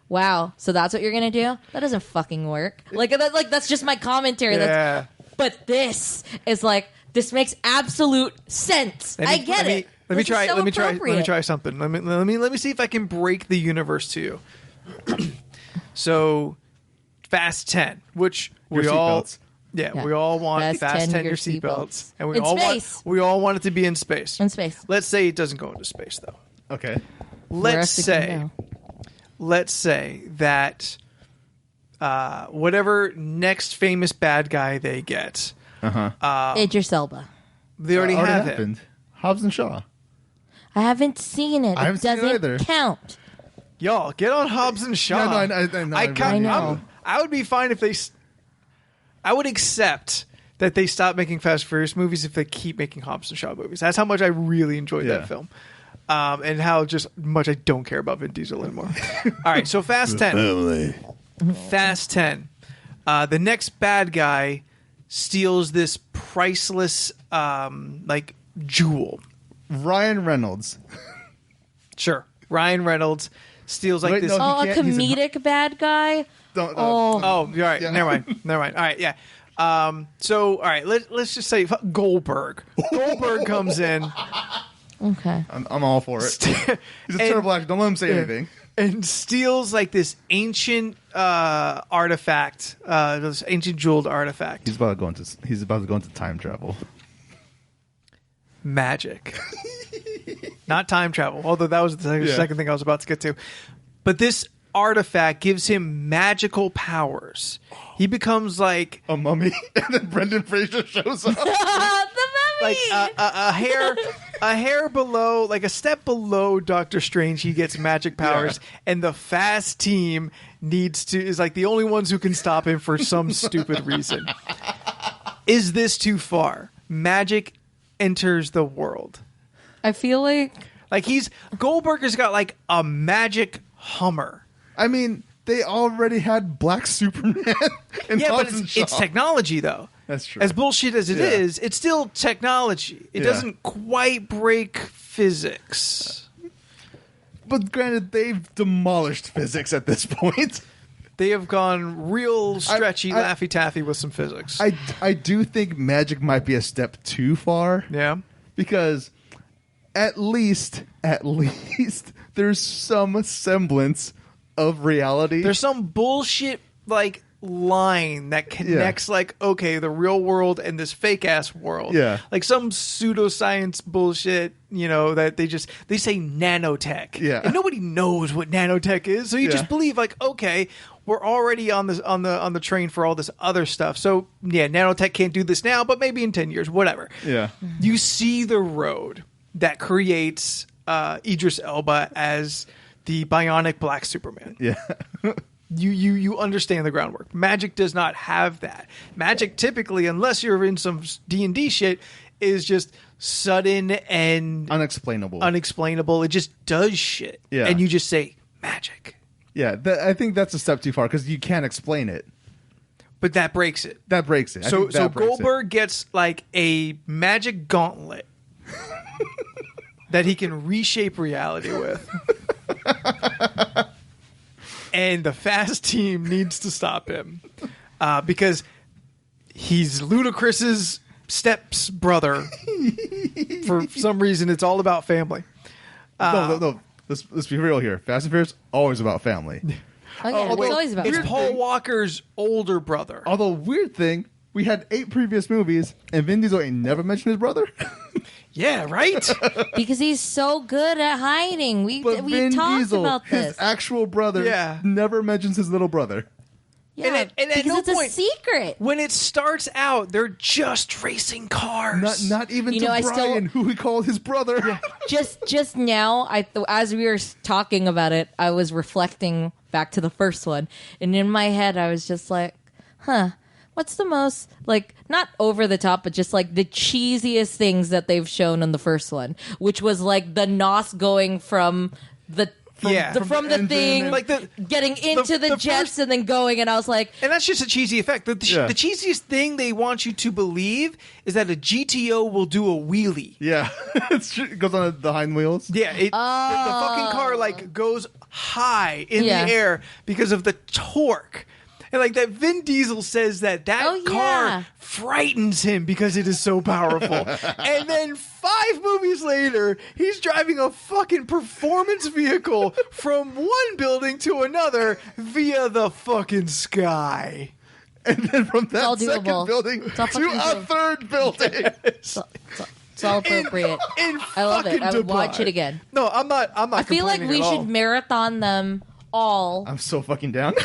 wow, so that's what you're going to do? That doesn't fucking work. Like that's just my commentary. Yeah. But this is like, this makes absolute sense. I get it. Let me try something. Let me see if I can break the universe to you. So, Fast 10, which we all want Fast 10 your seatbelts, and we all want it to be in space. In space. Let's say it doesn't go into space though. Okay. Let's say that whatever next famous bad guy they get, Idris Elba. They already have happened. it. Hobbs and Shaw. I haven't seen it. It doesn't count. Y'all, get on Hobbs and Shaw. Yeah, no, I know. I would be fine if they. I would accept that they stop making Fast and Furious movies if they keep making Hobbs and Shaw movies. That's how much I really enjoyed that film. And how just much I don't care about Vin Diesel anymore. All right, so Fast 10. Fast 10. The next bad guy steals this priceless jewel. Ryan Reynolds. Sure. Ryan Reynolds steals Wait, this. no, Oh, a he can't- he's comedic bad guy? Oh, you're right. Yeah. Never mind. All right, yeah. So, all right, let's just say Goldberg. Goldberg comes in. Okay. I'm all for it. He's a terrible actor. Don't let him say anything. And steals this ancient artifact, this ancient jeweled artifact. He's about to go into time travel. Magic. Not time travel, although that was the second thing I was about to get to. But this artifact gives him magical powers. He becomes like A mummy, and then Brendan Fraser shows up. The mummy! a hair below, like a step below Doctor Strange. He gets magic powers, and the Fast team is like the only ones who can stop him for some stupid reason. Is this too far? Magic enters the world. I feel like Goldberg has got like a magic Hummer. I mean, they already had Black Superman. And But it's technology, though. That's true. As bullshit as it is, it's still technology. It doesn't quite break physics. But granted, they've demolished physics at this point. They have gone real stretchy, Laffy Taffy with some physics. I do think magic might be a step too far. Yeah. Because at least, there's some semblance of reality. There's some bullshit line that connects the real world and this fake ass world. Yeah. Like some pseudoscience bullshit, that they say nanotech. Yeah. And nobody knows what nanotech is. So you just believe we're already on the train for all this other stuff. So yeah, nanotech can't do this now, but maybe in 10 years, whatever. Yeah. You see the road that creates Idris Elba as the bionic Black Superman. Yeah. You understand the groundwork. Magic does not have that. Magic typically, unless you're in some D&D shit, is just sudden and unexplainable. It just does shit. Yeah. And you just say magic. Yeah, I think that's a step too far because you can't explain it. But that breaks it. That breaks it. So Goldberg gets a magic gauntlet that he can reshape reality with. And the Fast team needs to stop him because he's Ludacris's step's brother. For some reason, it's all about family. No. Let's be real here. Fast and Furious, always about family. it's always about It's family. Paul Walker's older brother. Although, weird thing, we had 8 previous movies, and Vin Diesel ain't never mentioned his brother. Yeah, right? Because he's so good at hiding. We Vin talked Diesel, about this. his actual brother, never mentions his little brother. Yeah, and at because no it's point, a secret. When it starts out, they're just racing cars. Not even You to know, I Brian, who he called his brother. Just now, as we were talking about it, I was reflecting back to the first one, and in my head, I was just like, what's the most, not over the top, but just the cheesiest things that they've shown in the first one, which was the NOS going from the thing, getting into the jets first, and then going, and I was like, and that's just a cheesy effect. The cheesiest thing they want you to believe is that a GTO will do a wheelie. Yeah, it goes on the hind wheels. Yeah, the fucking car goes high in the air because of the torque. And that Vin Diesel says that car frightens him because it is so powerful. And then 5 movies later, he's driving a fucking performance vehicle from one building to another via the fucking sky. And then from that doable. second building to a third building. It's all appropriate. I love it. I would watch it again. No, I'm not. I feel like we should marathon them all. I'm so fucking down.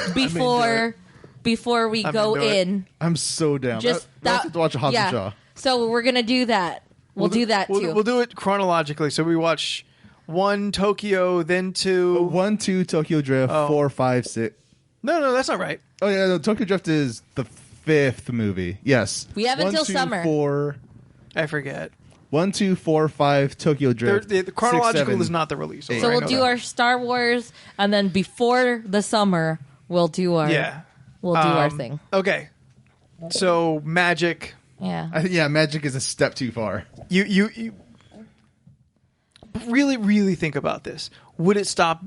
Before we go in. I'm so down. Just that. Have to watch a Hobbs and Shaw. So we're gonna do that. We'll do that too. We'll do it chronologically. So we watch 1 Tokyo, then 2. 1, 2 Tokyo Drift, 4, 5, 6. No, that's not right. Oh yeah, no, Tokyo Drift is the 5th movie. Yes. We have until summer. 4, I forget. 1, 2, 4, 5, Tokyo Drift. The chronological 6, 7. is not the release. So we'll do our Star Wars, and then before the summer, we'll do our our thing. Okay. So magic. Yeah. I think magic is a step too far. You really think about this. Would it stop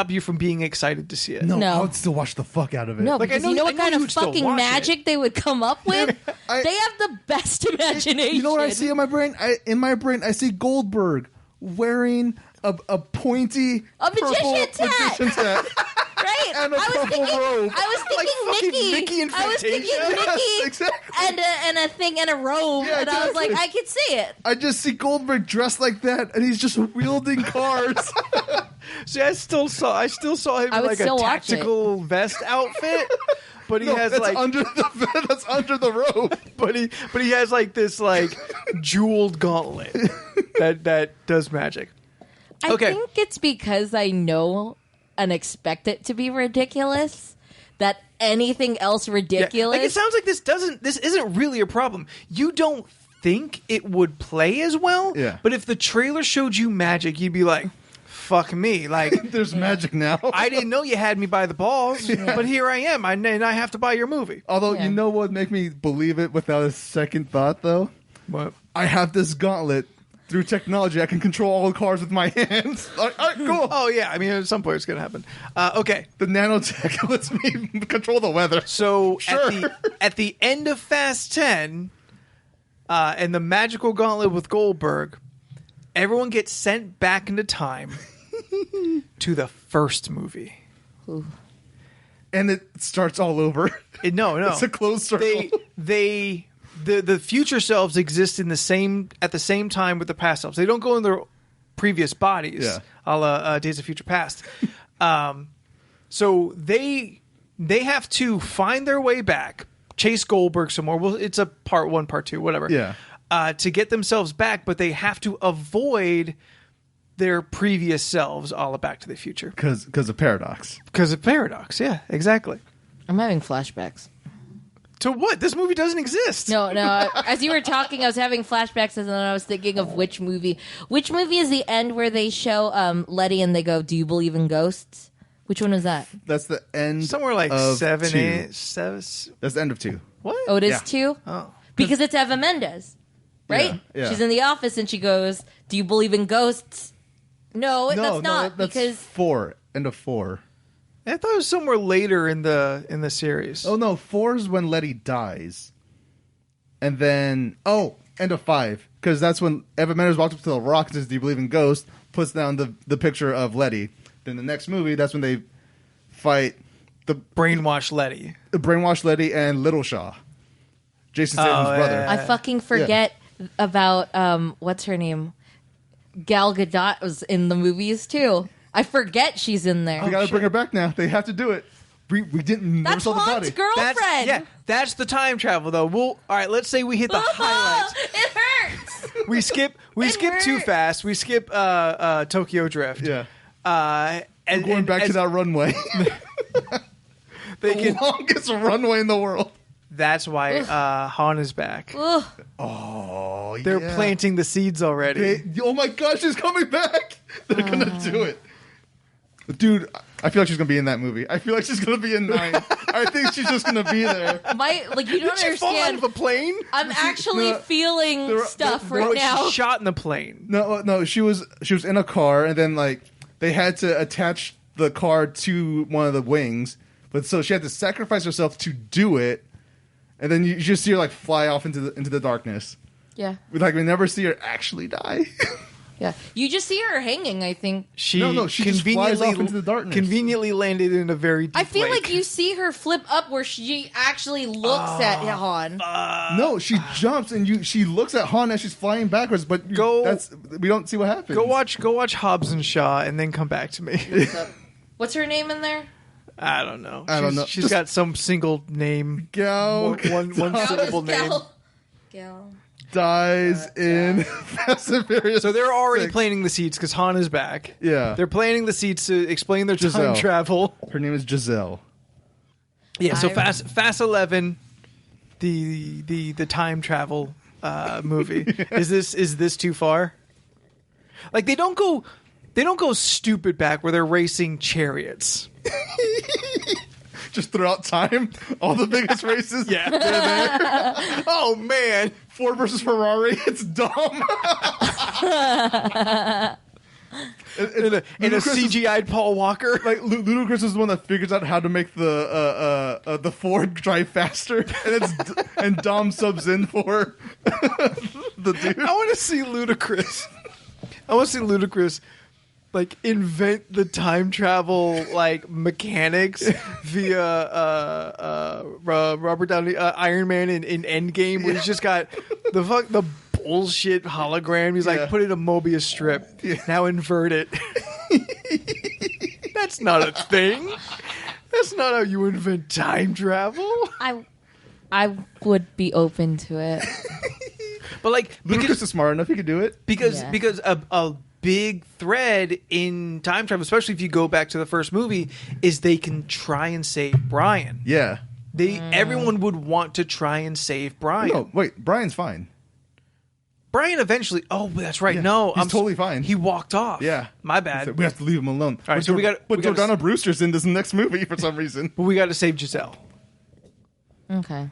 you from being excited to see it? No, No. I would still watch the fuck out of it. No, Like, because I know- you know I what know kind you of would still fucking watch magic they would come up with? They have the best imagination. You know what I see in my brain? In my brain, I see Goldberg wearing a pointy A magician's purple hat. magician's hat. Right? And a purple robe. I was thinking fucking Mickey. Mickey in I was thinking Fantasia. Mickey Yes, exactly. and a thing and a robe, Yeah, and I was like, exactly. I could see it. I just see Goldberg dressed like that, and he's just wielding cars. See, I still saw him I in would like a still watch tactical vest outfit. But he No, has that's like under the robe. but he has like this like jeweled gauntlet that does magic. I Okay. think it's because I know and expect it to be ridiculous that anything else Yeah. ridiculous. Like it sounds like this isn't really a problem. You don't think it would play as well. Yeah. But if the trailer showed you magic, you'd be like, fuck me. Like There's magic now. I didn't know you had me by the balls, but here I am. And I have to buy your movie. Although, Yeah. you know what would make me believe it without a second thought, though? What? I have this gauntlet. Through technology, I can control all the cars with my hands. All right, cool. Oh yeah, I mean at some point it's gonna happen. Okay, The nanotech lets me control the weather. so Sure. at the end of Fast 10, and the magical gauntlet with Goldberg, everyone gets sent back into time to the first movie. And it starts all over. No, It's a closed circle. The future selves exist at the same time with the past selves. They don't go in their previous bodies, Yeah. a la Days of Future Past. So they have to find their way back, chase Goldberg some more. Well, it's a part 1, part 2, whatever. Yeah. To get themselves back, but they have to avoid their previous selves, all of Back to the Future. Because of paradox. Because of paradox, yeah, exactly. I'm having flashbacks. To what? This movie doesn't exist. No. As you were talking, I was having flashbacks, and then I was thinking of which movie. Which movie is the end where they show Letty and they go, "Do you believe in ghosts?" Which one is that? That's the end. Somewhere like of 7, 2. 8, 7. That's the end of 2. What? Oh, it is Yeah. 2? Oh. Because it's Eva Mendes, right? Yeah, yeah. She's in the office and she goes, "Do you believe in ghosts?" No, that's not that's because 4. End of 4. I thought it was somewhere later in the series. Oh, no. 4 is when Letty dies. And then... end of 5. Because that's when Eva Mendes walks up to the rock and says, "Do you believe in ghosts?" Puts down the picture of Letty. Then the next movie, that's when they fight the Brainwash Letty. brainwashed Letty and Little Shaw. Jason Statham's brother. I fucking forget about what's her name? Gal Gadot was in the movies too. I forget she's in there. They gotta bring her back now. They have to do it. We didn't never That's saw the Han's body. girlfriend. That's the time travel though. All right, let's say we hit the highlights. It hurts. We skip too hurt. fast. We skip Tokyo Drift. Yeah. And Going back to that runway. they The can. longest runway in the world. That's why Han is back. Ugh. Oh, They're yeah. planting the seeds already. Oh my gosh, she's coming back. They're gonna do it. Dude, I feel like she's gonna be in that movie. I feel like she's gonna be in 9. I think she's just gonna be there. You don't Did she fall out understand. of a plane? I'm actually No, feeling there- stuff there- right No, now. she shot in the plane. No, she was in a car, and then like they had to attach the car to one of the wings, but so she had to sacrifice herself to do it, and then you just see her like fly off into the darkness. Yeah, Like we never see her actually die. yeah. You just see her hanging. I think. She No, she just flies off into the darkness. Conveniently landed in a very deep I feel lake. like you see her flip up where she actually looks at Han. No, she jumps and she looks at Han as she's flying backwards, but we don't see what happens. Go watch Hobbs and Shaw and then come back to me. What's her name in there? I don't know. I don't know. She's Just- got some single name. Gal One syllable name. Gal. dies in Fast and Furious. So they're already 6. planting the seeds because Han is back. Yeah. They're planting the seeds to explain their Giselle. time travel. Her name is Giselle. Yeah. So I- Fast 11. the time travel movie. Is this too far? Like they don't go stupid back where they're racing chariots. Just throughout time, all the biggest races. Yeah. They're there. Oh man, Ford versus Ferrari. It's dumb. in a CGI'd Paul Walker. Like Ludacris is the one that figures out how to make the Ford drive faster, and Dom subs in for the dude. I want to see Ludacris like invent the time travel like mechanics via Robert Downey Iron Man in Endgame, where he's just got the bullshit hologram. He's like, put it in a Mobius strip. Now invert it. That's not a thing. That's not how you invent time travel. I would be open to it. But like Ludacris is smart enough; he could do it. Because a big thread in time travel, especially if you go back to the first movie, is they can try and save Brian. Yeah. Everyone would want to try and save Brian. No, wait, Brian's fine. Brian eventually. Oh, that's right. Yeah, No, he's totally fine. He walked off. Yeah, my bad. We have to leave him alone. All right, so we got. But Jordana Brewster's in this next movie for some reason. But we got to save Giselle. Okay.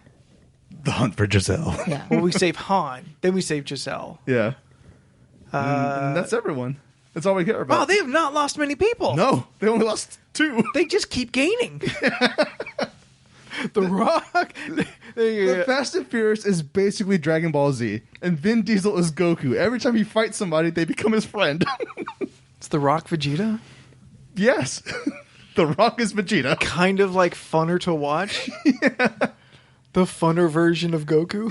The hunt for Giselle. Yeah. Well, we save Han, then we save Giselle. Yeah. And that's everyone. That's all we care about. Wow, they have not lost many people. No, they only lost 2. They just keep gaining. The Rock. The Fast and Furious is basically Dragon Ball Z, and Vin Diesel is Goku. Every time he fights somebody, they become his friend. It's The Rock Vegeta? Yes. The Rock is Vegeta. Kind of like funner to watch. Yeah. The funner version of Goku.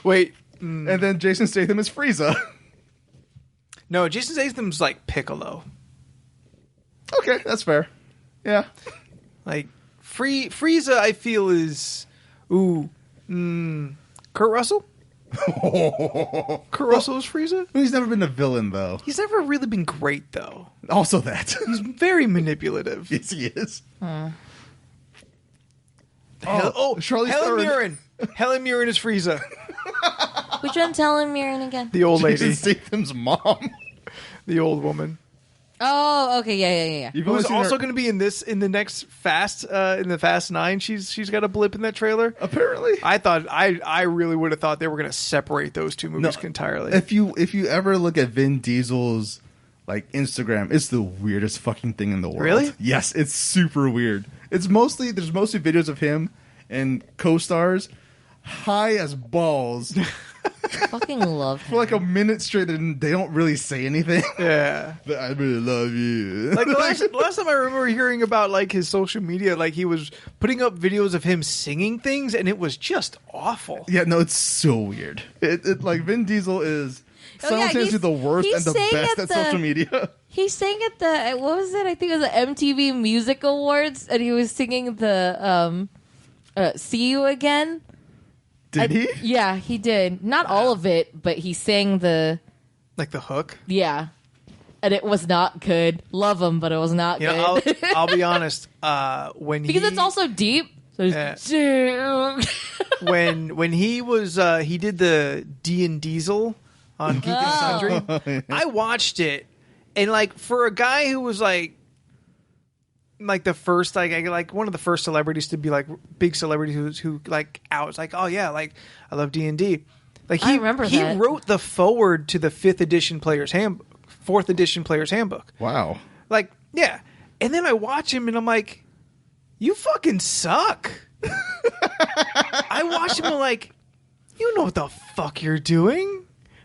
Wait. And then Jason Statham is Frieza. No, Jason Statham's like Piccolo. Okay, that's fair. Yeah. Like, Frieza, I feel, is... Kurt Russell? Kurt Russell is Frieza? He's never been a villain, though. He's never really been great, though. Also that. He's very manipulative. Yes, he is. Charlize Theron. Mirren. Helen Mirren is Frieza. Which one's Helen Mirren again? The old lady. Jason Statham's mom. The old woman. Oh, okay, yeah. You've Who's seen also her- going to be in the next Fast, in the Fast 9. She's got a blip in that trailer. Apparently. I really would have thought they were going to separate those two movies entirely. If you ever look at Vin Diesel's like Instagram, it's the weirdest fucking thing in the world. Really? Yes, it's super weird. There's mostly videos of him and co-stars high as balls Fucking love for like a minute straight, and they don't really say anything. Yeah. But I really love you. Like the last time I remember hearing about like his social media, like he was putting up videos of him singing things, and it was just awful. Yeah, no, it's so weird. It like Vin Diesel is simultaneously the worst and the best at social media. He sang at the what was it? I think it was the MTV Music Awards, and he was singing the "See You Again." Did he? Yeah, he did. Not all of it, but he sang the Like the hook. yeah, and it was not good. Love him, but it was not You know, good. I'll be honest. Because it's also deep. So when he was he did the D and Diesel on Geek and Sundry. I watched it, and like for a guy who was like the first like one of the first celebrities to be like big celebrities who like out like, oh yeah, like I love D&D. Like I remember he that. wrote the forward to the 4th edition player's handbook. Wow. Like, yeah. And then I watch him and I'm like, you fucking suck. I watched him and I'm like, you know what the fuck you're doing?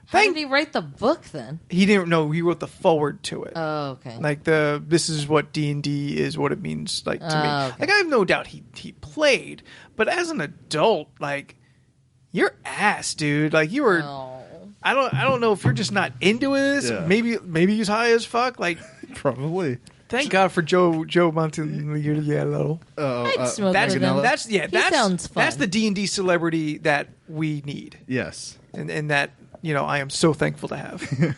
How did he write the book then? He didn't know. He wrote the forward to it. Oh, okay. Like this is what D&D is, what it means like to me. Okay. Like I have no doubt he played, but as an adult, like you're ass, dude. Like you were. Oh. I don't know if you're just not into this. Yeah. Maybe he's high as fuck. Like Probably. thank God for Joe Montaniello. I'd smoke That's with him. that's He sounds fun. that's the D&D celebrity that we need, Yes. and that I am so thankful to have.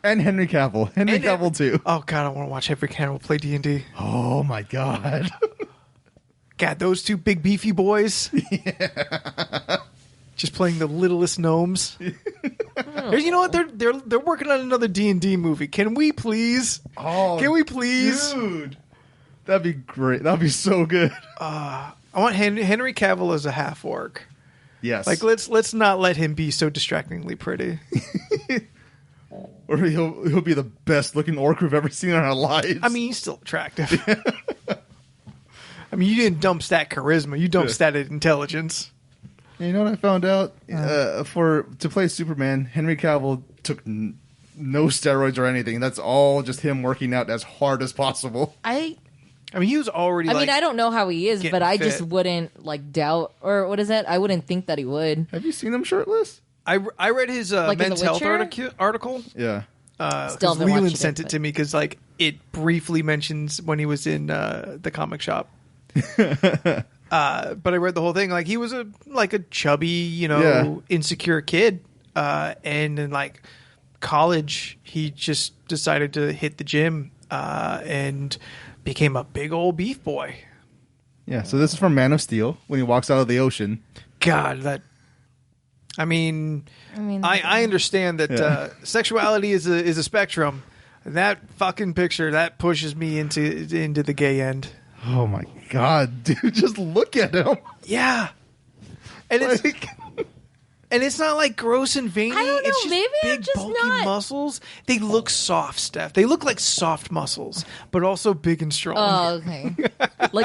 And Henry Cavill. Henry And Cavill too. Oh God, I want to watch Henry Cavill play D&D. Oh my god. God, those two big beefy boys. Yeah. Just playing the littlest gnomes. You know what? They're working on another D&D movie. Can we please? Oh, can we please? Dude, that'd be great. That'd be so good. I want Henry Cavill as a half orc. Yes. Like let's not let him be so distractingly pretty. Or he'll be the best looking orc we've ever seen in our lives. I mean, he's still attractive. I mean, you didn't dump stat charisma. You dumped stat intelligence. You know what I found out? To play Superman, Henry Cavill took no steroids or anything. That's all just him working out as hard as possible. I mean, he was already. I mean, I don't know how he is, but I just wouldn't doubt, or what is it? I wouldn't think that he would. Have you seen him shirtless? I read his Men's Health article. Yeah. Still Leland sent it to me because it briefly mentions when he was in the comic shop. But I read the whole thing. He was a chubby, insecure kid, and in college he just decided to hit the gym and became a big old beef boy. Yeah. So this is from Man of Steel when he walks out of the ocean. God, that. I understand that sexuality is a spectrum. That fucking picture that pushes me into the gay end. Oh my god, dude! Just look at him. Yeah, and it's not gross and veiny. I don't know. It's just Maybe big I'm just bulky not. muscles. They look soft, Steph. They look like soft muscles, but also big and strong. Oh, okay.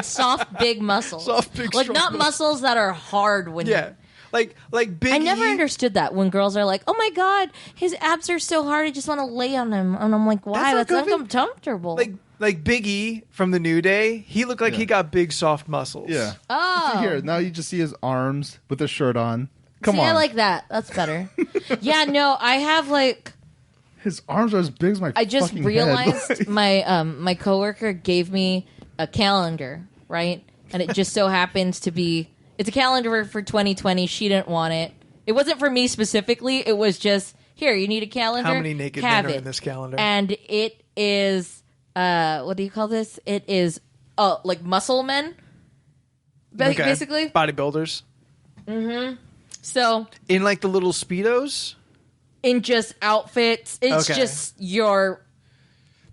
Soft, big muscles. Soft, big, strong not muscles that are hard when. Yeah. Like big. I never understood that when girls are like, "Oh my god, his abs are so hard. I just want to lay on him," and I'm like, "Why? That's uncomfortable." Like Big E from the New Day, he looked like he got big soft muscles. Yeah. Oh. See here, now you just see his arms with the shirt on. Come on. I like that. That's better. Yeah, no, I have his arms are as big as my. I just fucking realized head. my coworker gave me a calendar, right? And it just so happens to be. It's a calendar for 2020. She didn't want it. It wasn't for me specifically. It was just, here, you need a calendar? How many naked men are in this calendar? And it is, what do you call this? It is, muscle men, basically. Bodybuilders. Mm-hmm. So. In the little Speedos? In just outfits. It's just your...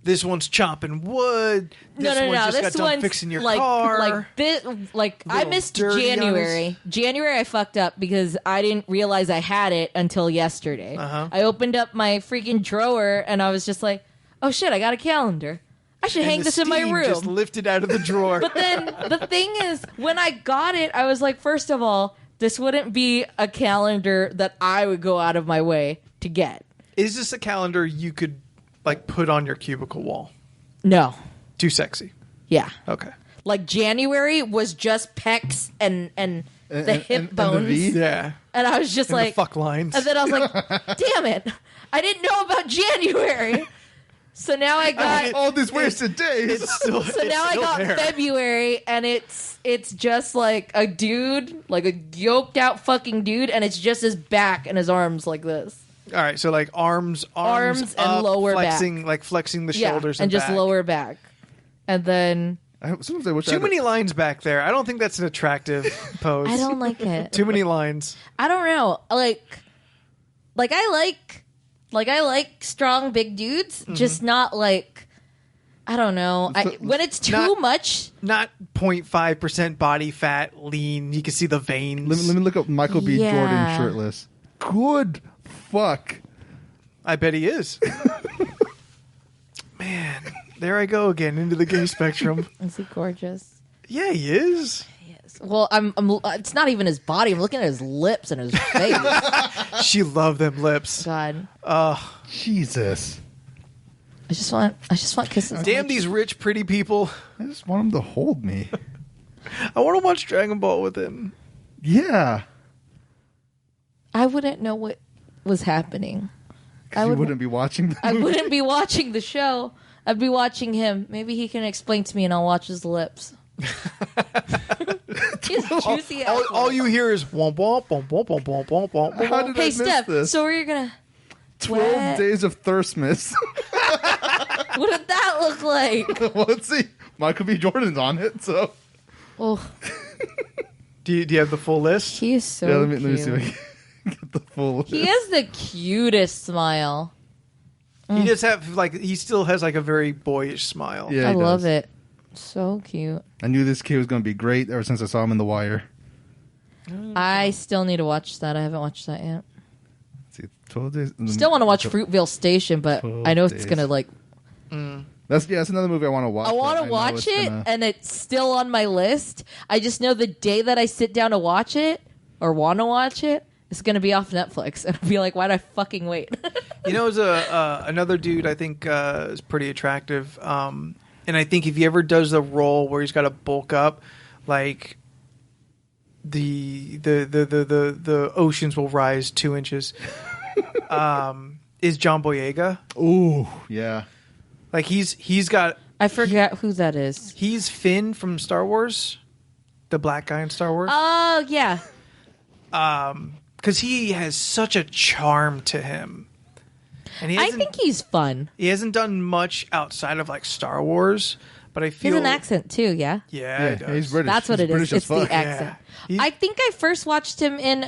This one's chopping wood. No. Just this got one's done fixing your car. I missed January. January I fucked up because I didn't realize I had it until yesterday. Uh-huh. I opened up my freaking drawer and I was just like, oh shit, I got a calendar. I should hang this in my room. Just lifted out of the drawer. But then the thing is, when I got it, I was like, first of all, this wouldn't be a calendar that I would go out of my way to get. Is this a calendar you could put on your cubicle wall? No. Too sexy. Yeah. Okay. January was just pecs and the hip bones. And the V? Yeah. And I was just the fuck lines. And then I was like, damn it. I didn't know about January. So now I got all these wasted days. Now I got there. February, and it's just a dude, a yoked out fucking dude, and it's just his back and his arms like this. All right, so arms and up, lower flexing, back, flexing the shoulders and just back. lower back, and then too many lines back there. I don't think that's an attractive pose. I don't like it. Too many lines. I don't know. I like strong big dudes, just not I don't know. When it's too much, not 0.5% body fat, lean. You can see the veins. Let me look up Michael B. Jordan shirtless. Good. Fuck. I bet he is. Man, there I go again into the gay spectrum. Is he gorgeous? Yeah, he is. Yes. Well, I'm. It's not even his body. I'm looking at his lips and his face. She loved them lips. God. Jesus. I just want kisses. Damn these rich, pretty people. I just want him to hold me. I want to watch Dragon Ball with him. Yeah. I wouldn't know what was happening. I wouldn't be watching the movie. I wouldn't be watching the show. I'd be watching him. Maybe he can explain to me and I'll watch his lips. His juicy all you hear is womp womp womp womp womp womp womp womp. How did I miss Steph, this? so we're gonna 12 days of Thirstmas. What did that look like? Well, let's see. Michael B. Jordan's on it, so Oh, Do you have the full list? he is so Yeah, let me cute. see if I can get the full. He has the cutest smile. He just he still has like a very boyish smile. Yeah, I he love does. it. So cute. I knew this kid was going to be great ever since I saw him in The Wire. I still need to watch that. I haven't watched that yet. Let's see, 12 days. Still want to watch Fruitvale Station, but 12 I know it's days. gonna like. That's another movie I want to watch. I want to but know watch it's it, gonna- and it's still on my list. I just know the day that I sit down to watch it or want to watch it, it's gonna be off Netflix, and I'll be like, "Why'd I fucking wait?" You know, there's another dude I think is pretty attractive, and I think if he ever does the role where he's got to bulk up, like the oceans will rise 2 inches, is John Boyega. Ooh, yeah. Like he's got I forgot who that is. he's Finn from Star Wars, the black guy in Star Wars. Oh yeah, Because he has such a charm to him, and I think he's fun. he hasn't done much outside of like Star Wars. But I He feel has an accent too. Yeah, Yeah, he does. he's British. that's what He's it is. British as It's the fuck. accent. Yeah. I think I first watched him in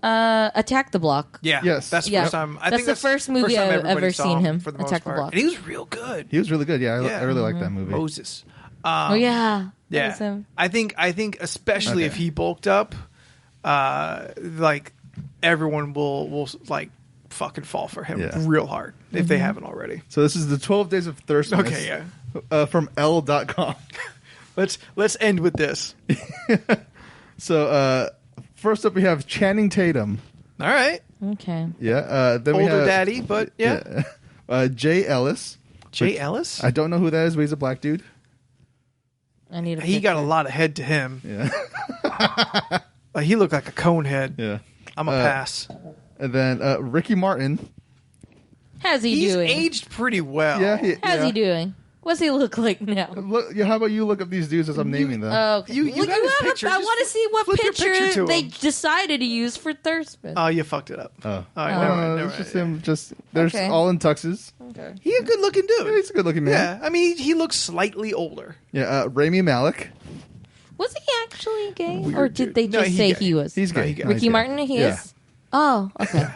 Attack the Block. Yeah, Yes. that's the Yeah. first time. I That's think the first movie time I've everybody ever saw seen him, for the most Attack the part. Block. And he was real good. He was really good. Yeah, Yeah. I really like that movie. Moses. Oh yeah, that was Yeah, him. I think especially Okay. if he bulked up, like everyone will like fucking fall for him Yeah. real hard if they haven't already. So this is the 12 Days of Thirst. Okay, yeah. From L.com. Let's end with this. So first up we have Channing Tatum. All right, Okay. Yeah. Then we older have daddy, but yeah. Jay Ellis. Jay Ellis. I don't know who that is, but he's a black dude. I need a He got a picture. lot of head to him. Yeah. Like, he looked like a cone head. Yeah. I'm a pass. And then Ricky Martin. How's he He's doing? aged pretty well. Yeah. How's yeah. he doing? What's he look like now? Look, how about you look up these dudes as I'm naming them? Oh, okay. You Well, got his have a- picture. I Just want to see what flip your picture picture to they him. decided to use for Thurstman. Oh, you fucked it up. Oh. All right, never mind, never it's just mind. him. Just they're Okay. all in tuxes. Okay. He a good looking dude. Yeah, he's a good looking man. Yeah, I mean, he looks slightly older. Yeah. Rami Malek. Was he actually gay, Weird or did dude. they No, just he say gay. he was? He's No, gay. he gay. No, he's Ricky gay. Martin. He Yeah. is. Oh, okay.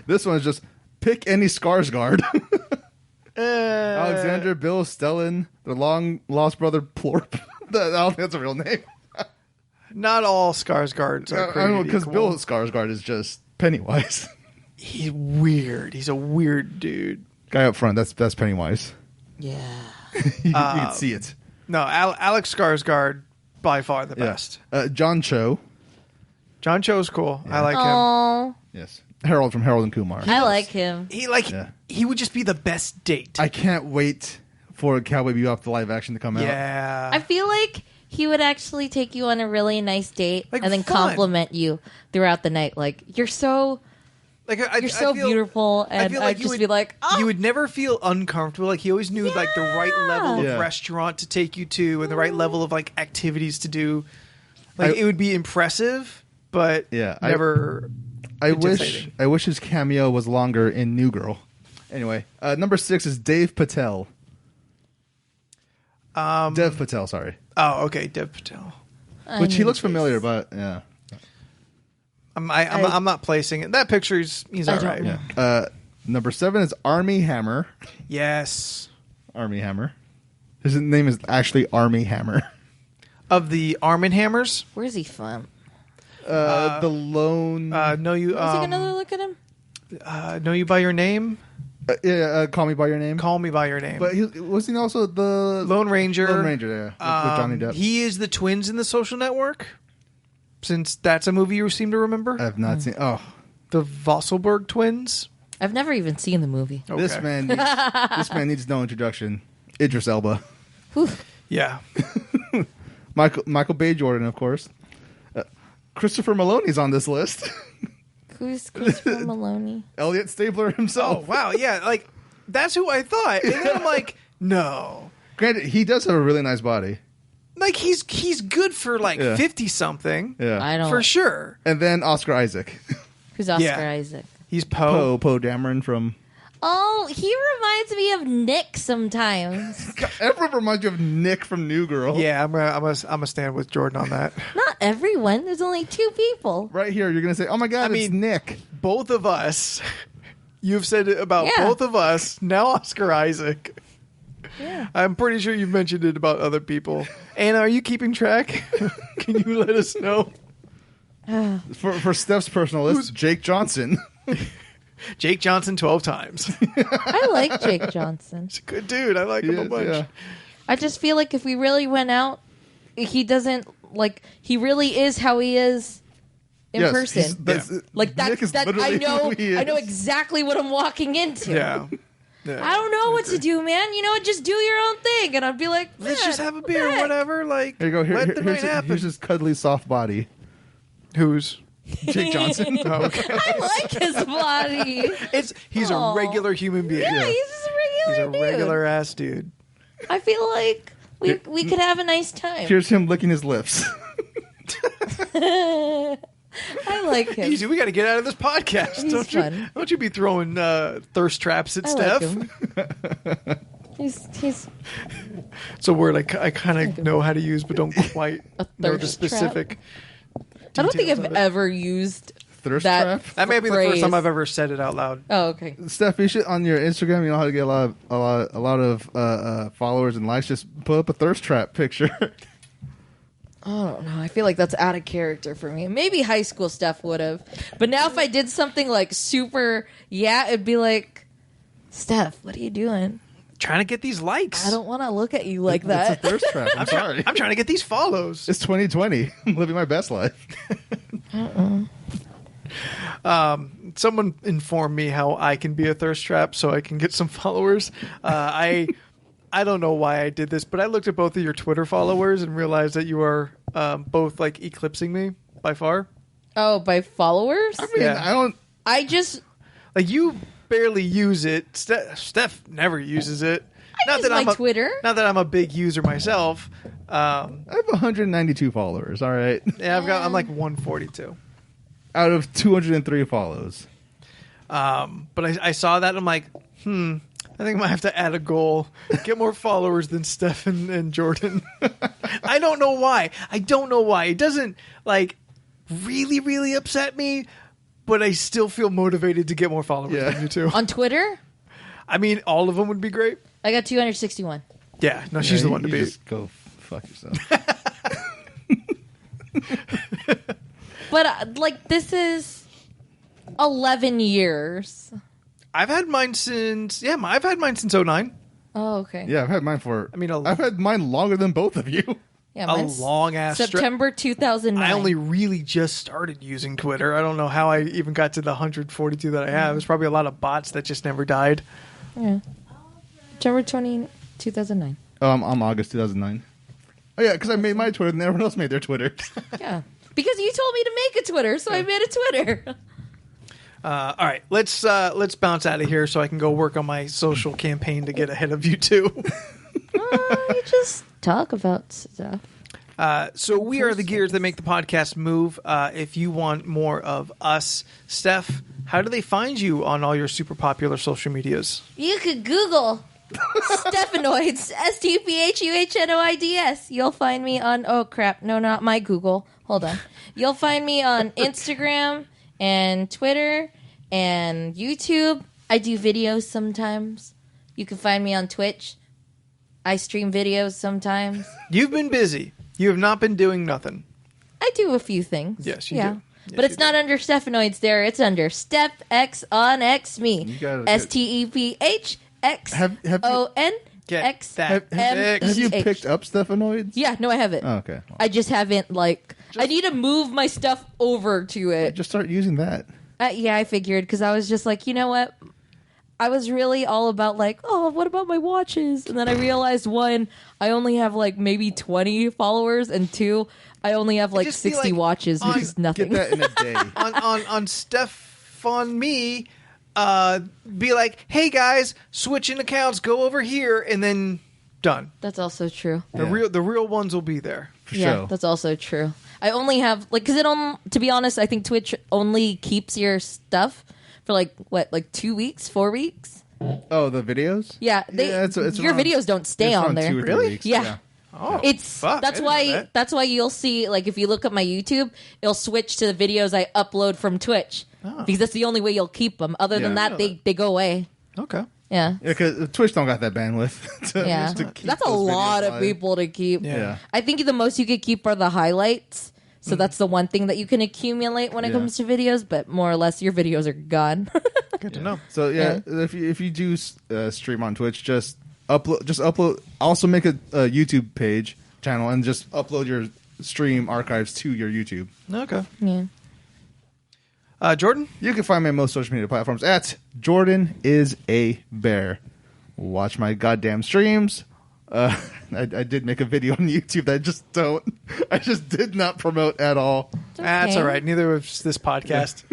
This one is just pick any Skarsgård. Uh, Alexander, Bill, Stellan, the long lost brother Plorp. I don't think that's a real name. Not all Skarsgårds are I don't know, created because equal. Bill Skarsgård is just Pennywise. He's weird. He's a weird dude. Guy up front, that's Pennywise. Yeah. You can see it. No, Alex Skarsgård, by far the Yeah. best. John Cho. John Cho's cool. I like him. Oh, Yes. Harold from Harold and Kumar. I like him. Yeah. He would just be the best date. I can't wait for Cowboy Bebop the live action to come out. yeah. I feel like he would actually take you on a really nice date Like, and then fun. compliment you throughout the night. Like you're so You're so beautiful, and feel like I'd you just would- be like, oh, You would never feel uncomfortable. Like he always knew like the right level of Yeah. restaurant to take you to and the right level of like activities to do. Like I- it would be impressive, but Yeah, never. I wish intimidating. his cameo was longer in New Girl. Anyway, number 6 is Dave Patel. Dev Patel, sorry. Oh, okay, Dev Patel. I Which he need looks a familiar, face. but yeah. I'm not placing it. That picture he's I all don't right. know. Yeah. Number 7 is Army Hammer. Yes, Army Hammer. His name is actually Army Hammer. of the Arm and Hammers. Where's he from? The lone. Know you. Is he gonna look at him? Know you by your name. Call Me by Your Name. Call me by your name. But was he also the Lone Ranger. Lone Ranger? Yeah, with Johnny Depp. He is the twins in The Social Network. Since that's a movie you seem to remember, I have not seen. Oh, the Vosselberg twins. I've never even seen the movie. this Okay. man. This man needs no introduction. Idris Elba. Yeah. Michael Bay Jordan, of course. Christopher Maloney's on this list. Who's Christopher Maloney? Elliot Stabler Oh himself. wow, yeah, like that's who I thought, and then I'm like, no, Granted, he does have a really nice body. like he's good for like Yeah. 50 something, Yeah. I don't. for sure. And then Oscar Isaac. Who's Oscar Yeah. Isaac? He's Poe. Poe Dameron from. Oh, he reminds me of Nick sometimes. Everyone reminds you of Nick from New Girl. Yeah, I'm gonna stand with Jordan on that. Not everyone. There's only 2 people. Right here, you're gonna say, "Oh my God, it's Nick." Both of us. You've said it about both of us. Now Oscar Isaac. Yeah. I'm pretty sure you've mentioned it about other people. Anna, are you keeping track? Can you let us know? For Steph's personal list, Jake Johnson. Jake Johnson 12 times. I like Jake Johnson. He's a good dude. I like him a bunch. Yeah. I just feel like if we really went out, he doesn't like. He really is how he is in person. Like Nick is that I know. I know exactly what I'm walking into. Yeah. I don't know what to do, man. You know, just do your own thing, and I'd be like, let's just have a beer, whatever. Like, here you go. Let the night happen. Here's his cuddly soft body. Who's? Jake Johnson. Oh, okay. I like his body. He's a regular human being. Yeah, he's just a regular dude. Regular ass dude. I feel like we could have a nice time. Here's him licking his lips. I like him. Easy, we got to get out of this podcast. He's fun. Don't you be throwing thirst traps at I Steph. like him. He's It's a word I kind of know how to use, but don't quite know the thirst specific. I don't think details I've of it. ever used Thirst that. trap. That may be the phrase. first time I've ever said it out loud. Oh, okay. Steph, you should on your Instagram. You know how to get a lot of followers and likes. Just put up a thirst trap picture. I don't know. I feel like that's out of character for me. Maybe high school stuff would have, but now if I did something like super, it'd be like, Steph, what are you doing? Trying to get these likes. I don't want to look at you like that. It's a thirst trap. I'm sorry. I'm trying to get these follows. It's 2020. I'm living my best life. Someone informed me how I can be a thirst trap so I can get some followers. I don't know why I did this, but I looked at both of your Twitter followers and realized that you are both like eclipsing me by far. Oh, by followers? I mean, I just Like you barely use it. Steph never uses it. I use my Twitter. Not that I'm a big user myself. I have 192 followers. All right, Yeah, I'm like 142. out of 203 follows. But I saw that and I'm like, I think I might have to add a goal. Get more followers than Steph and Jordan. I don't know why. It doesn't like really, really upset me, but I still feel motivated to get more followers than you two. On Twitter, I mean, all of them would be great. I got 261. Yeah, no, she's the one to you beat. Just go fuck yourself. But like this is 11 years. I've had mine since 09. Oh, okay. Yeah, I've had mine for. I mean, I've had mine longer than both of you. Yeah, A mine's long ass September 2009. I only really just started using Twitter. I don't know how I even got to the 142 that I have. There's probably a lot of bots that just never died. Yeah. September 2009. Oh, I'm August 2009. Oh yeah, because I made my Twitter and everyone else made their Twitter. Yeah. Because you told me to make a Twitter, so I made a Twitter. All right, let's bounce out of here so I can go work on my social campaign to get ahead of you two. You just talk about stuff. So we are the gears that make the podcast move. If you want more of us, Steph, how do they find you on all your super popular social medias? You could Google Stephanoids, STPHUHNOIDS. You'll find me on, oh crap, no, not my Google. Hold on. You'll find me on Instagram and Twitter and YouTube. I do videos sometimes. You can find me on Twitch. I stream videos sometimes. You've been busy. You have not been doing nothing. I do a few things. Yes, you do. Yes, but it's not under Stephanoids there. It's under Step X on X Me. STEPHXONXMH. Have you picked up Stephanoids? Yeah, no, I haven't. Oh, okay. I just haven't, I need to move my stuff over to it. Just start using that. Yeah, I figured, because I was just like, you know what? I was really all about what about my watches? And then I realized, one, I only have maybe 20 followers, and two, I only have 60 watches, which is nothing. Get that in a day. on Steph on me, be like, hey guys, switching accounts, go over here, and then done. That's also true. The real ones will be there. For Yeah, sure. that's also true. I only have because to be honest, I think Twitch only keeps your stuff for 2 weeks, 4 weeks. Oh, the videos? Yeah, it's your around- videos don't stay it's on around there. 2 or 3 Really? weeks. Yeah. Oh, It's fuck, I that's didn't know why that. that's why you'll see, like, if you look at my YouTube, it'll switch to the videos I upload from Twitch because that's the only way you'll keep them. Other than Yeah. that, they go away. Okay. Yeah. Yeah, because Twitch don't got that bandwidth. Yeah, to keep that's a those lot videos of live. people to keep. Yeah. I think the most you could keep are the highlights. So that's the one thing that you can accumulate when it Yeah. comes to videos. But more or less, your videos are gone. Good to know. So if you do stream on Twitch, just upload. Also make a YouTube page channel and just upload your stream archives to your YouTube. Okay. Yeah. Jordan? You can find me on most social media platforms at Jordan is a bear. Watch my goddamn streams. I did make a video on YouTube that I just did not promote at all. That's okay. all right. Neither was this podcast.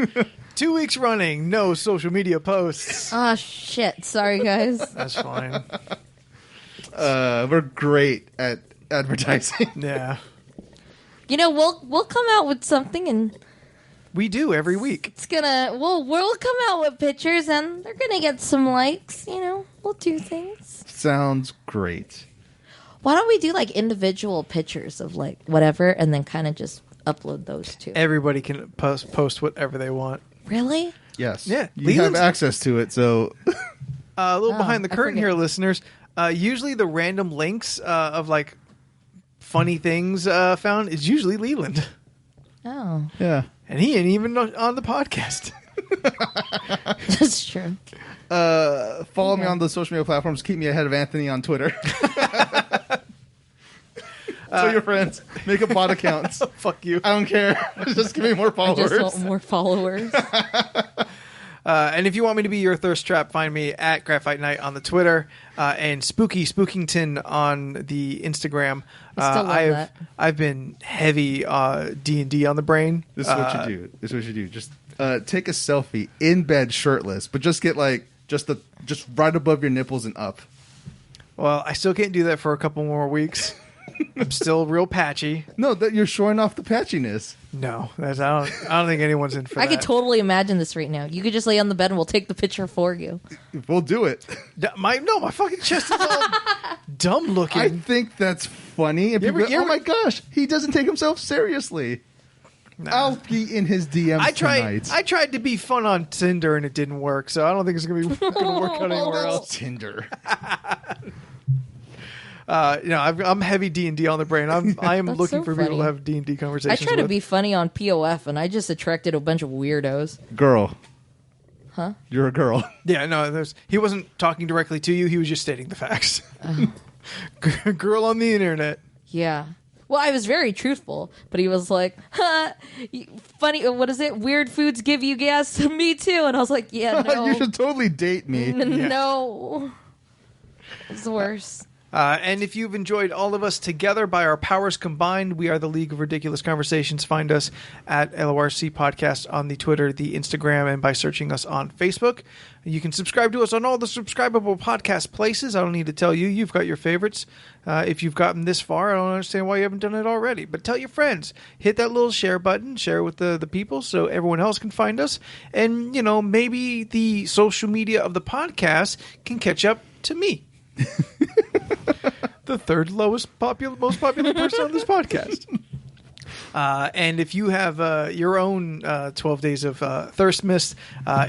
2 weeks running, no social media posts. Oh shit! Sorry, guys. That's fine. We're great at advertising. Yeah. We'll come out with something, and We do every week. it's gonna we'll come out with pictures, and they're gonna get some likes. We'll do things. Sounds great. Why don't we do like individual pictures of like whatever, and then kind of just upload those too? Everybody can post whatever they want. Really? Yes. Yeah. You Leland's- have access to it, so A little behind the I curtain forget. here, listeners. Usually the random links of like funny things found is usually Leland. Oh, yeah. And he ain't even on the podcast. that's true. Follow me on the social media platforms. Keep me ahead of Anthony on Twitter. Tell your friends. Make up bot accounts. Fuck you. I don't care. Just give me more I followers. just want more followers. And if you want me to be your thirst trap, find me at Graphite Night on the Twitter and Spooky Spookington on the Instagram. I still love that. I've been heavy D&D on the brain. This is what you do. Just take a selfie in bed shirtless, but just get like just right above your nipples and up. Well, I still can't do that for a couple more weeks. I'm still real patchy. No, that you're showing off the patchiness. No, I don't think anyone's in for I that. could totally imagine this right now. You could just lay on the bed, and we'll take the picture for you. We'll do it. My fucking chest is all dumb looking. I think that's funny. And You people ever- go, oh my gosh, he doesn't take himself seriously. Nah. I'll be in his DMs tonight. I tried to be fun on Tinder and it didn't work, so I don't think it's gonna work out anywhere else. Tinder. I'm heavy D&D on the brain. I am That's looking so for people funny. to have D&D I conversations. try to with. be funny on POF, and I just attracted a bunch of weirdos. Girl. Huh? You're a girl. Yeah, no, he wasn't talking directly to you. He was just stating the facts. Girl on the internet. Yeah. Well, I was very truthful, but he was like, funny, what is it? Weird foods give you gas? Me too. And I was like, yeah, no. You should totally date me. No. It's worse. And if you've enjoyed all of us together by our powers combined, we are the League of Ridiculous Conversations. Find us at LORC Podcast on the Twitter, the Instagram, and by searching us on Facebook. You can subscribe to us on all the subscribable podcast places. I don't need to tell you. You've got your favorites. If you've gotten this far, I don't understand why you haven't done it already. But tell your friends. Hit that little share button. Share with the people so everyone else can find us. And, maybe the social media of the podcast can catch up to me. The third most popular person on this podcast. And if you have your own 12 Days of Thirstmas,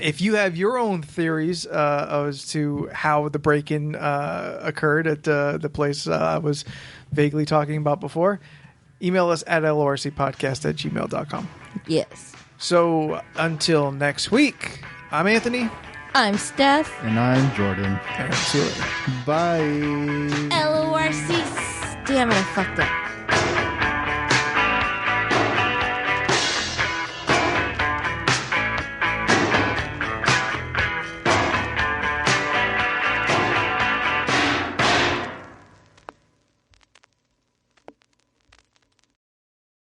if you have your own theories as to how the break-in occurred at the place I was vaguely talking about before, email us at lorcpodcast@gmail.com. Yes. So until next week, I'm Anthony. I'm Steph. And I'm Jordan. And see you later. Bye. LORC. Damn it, I fucked up.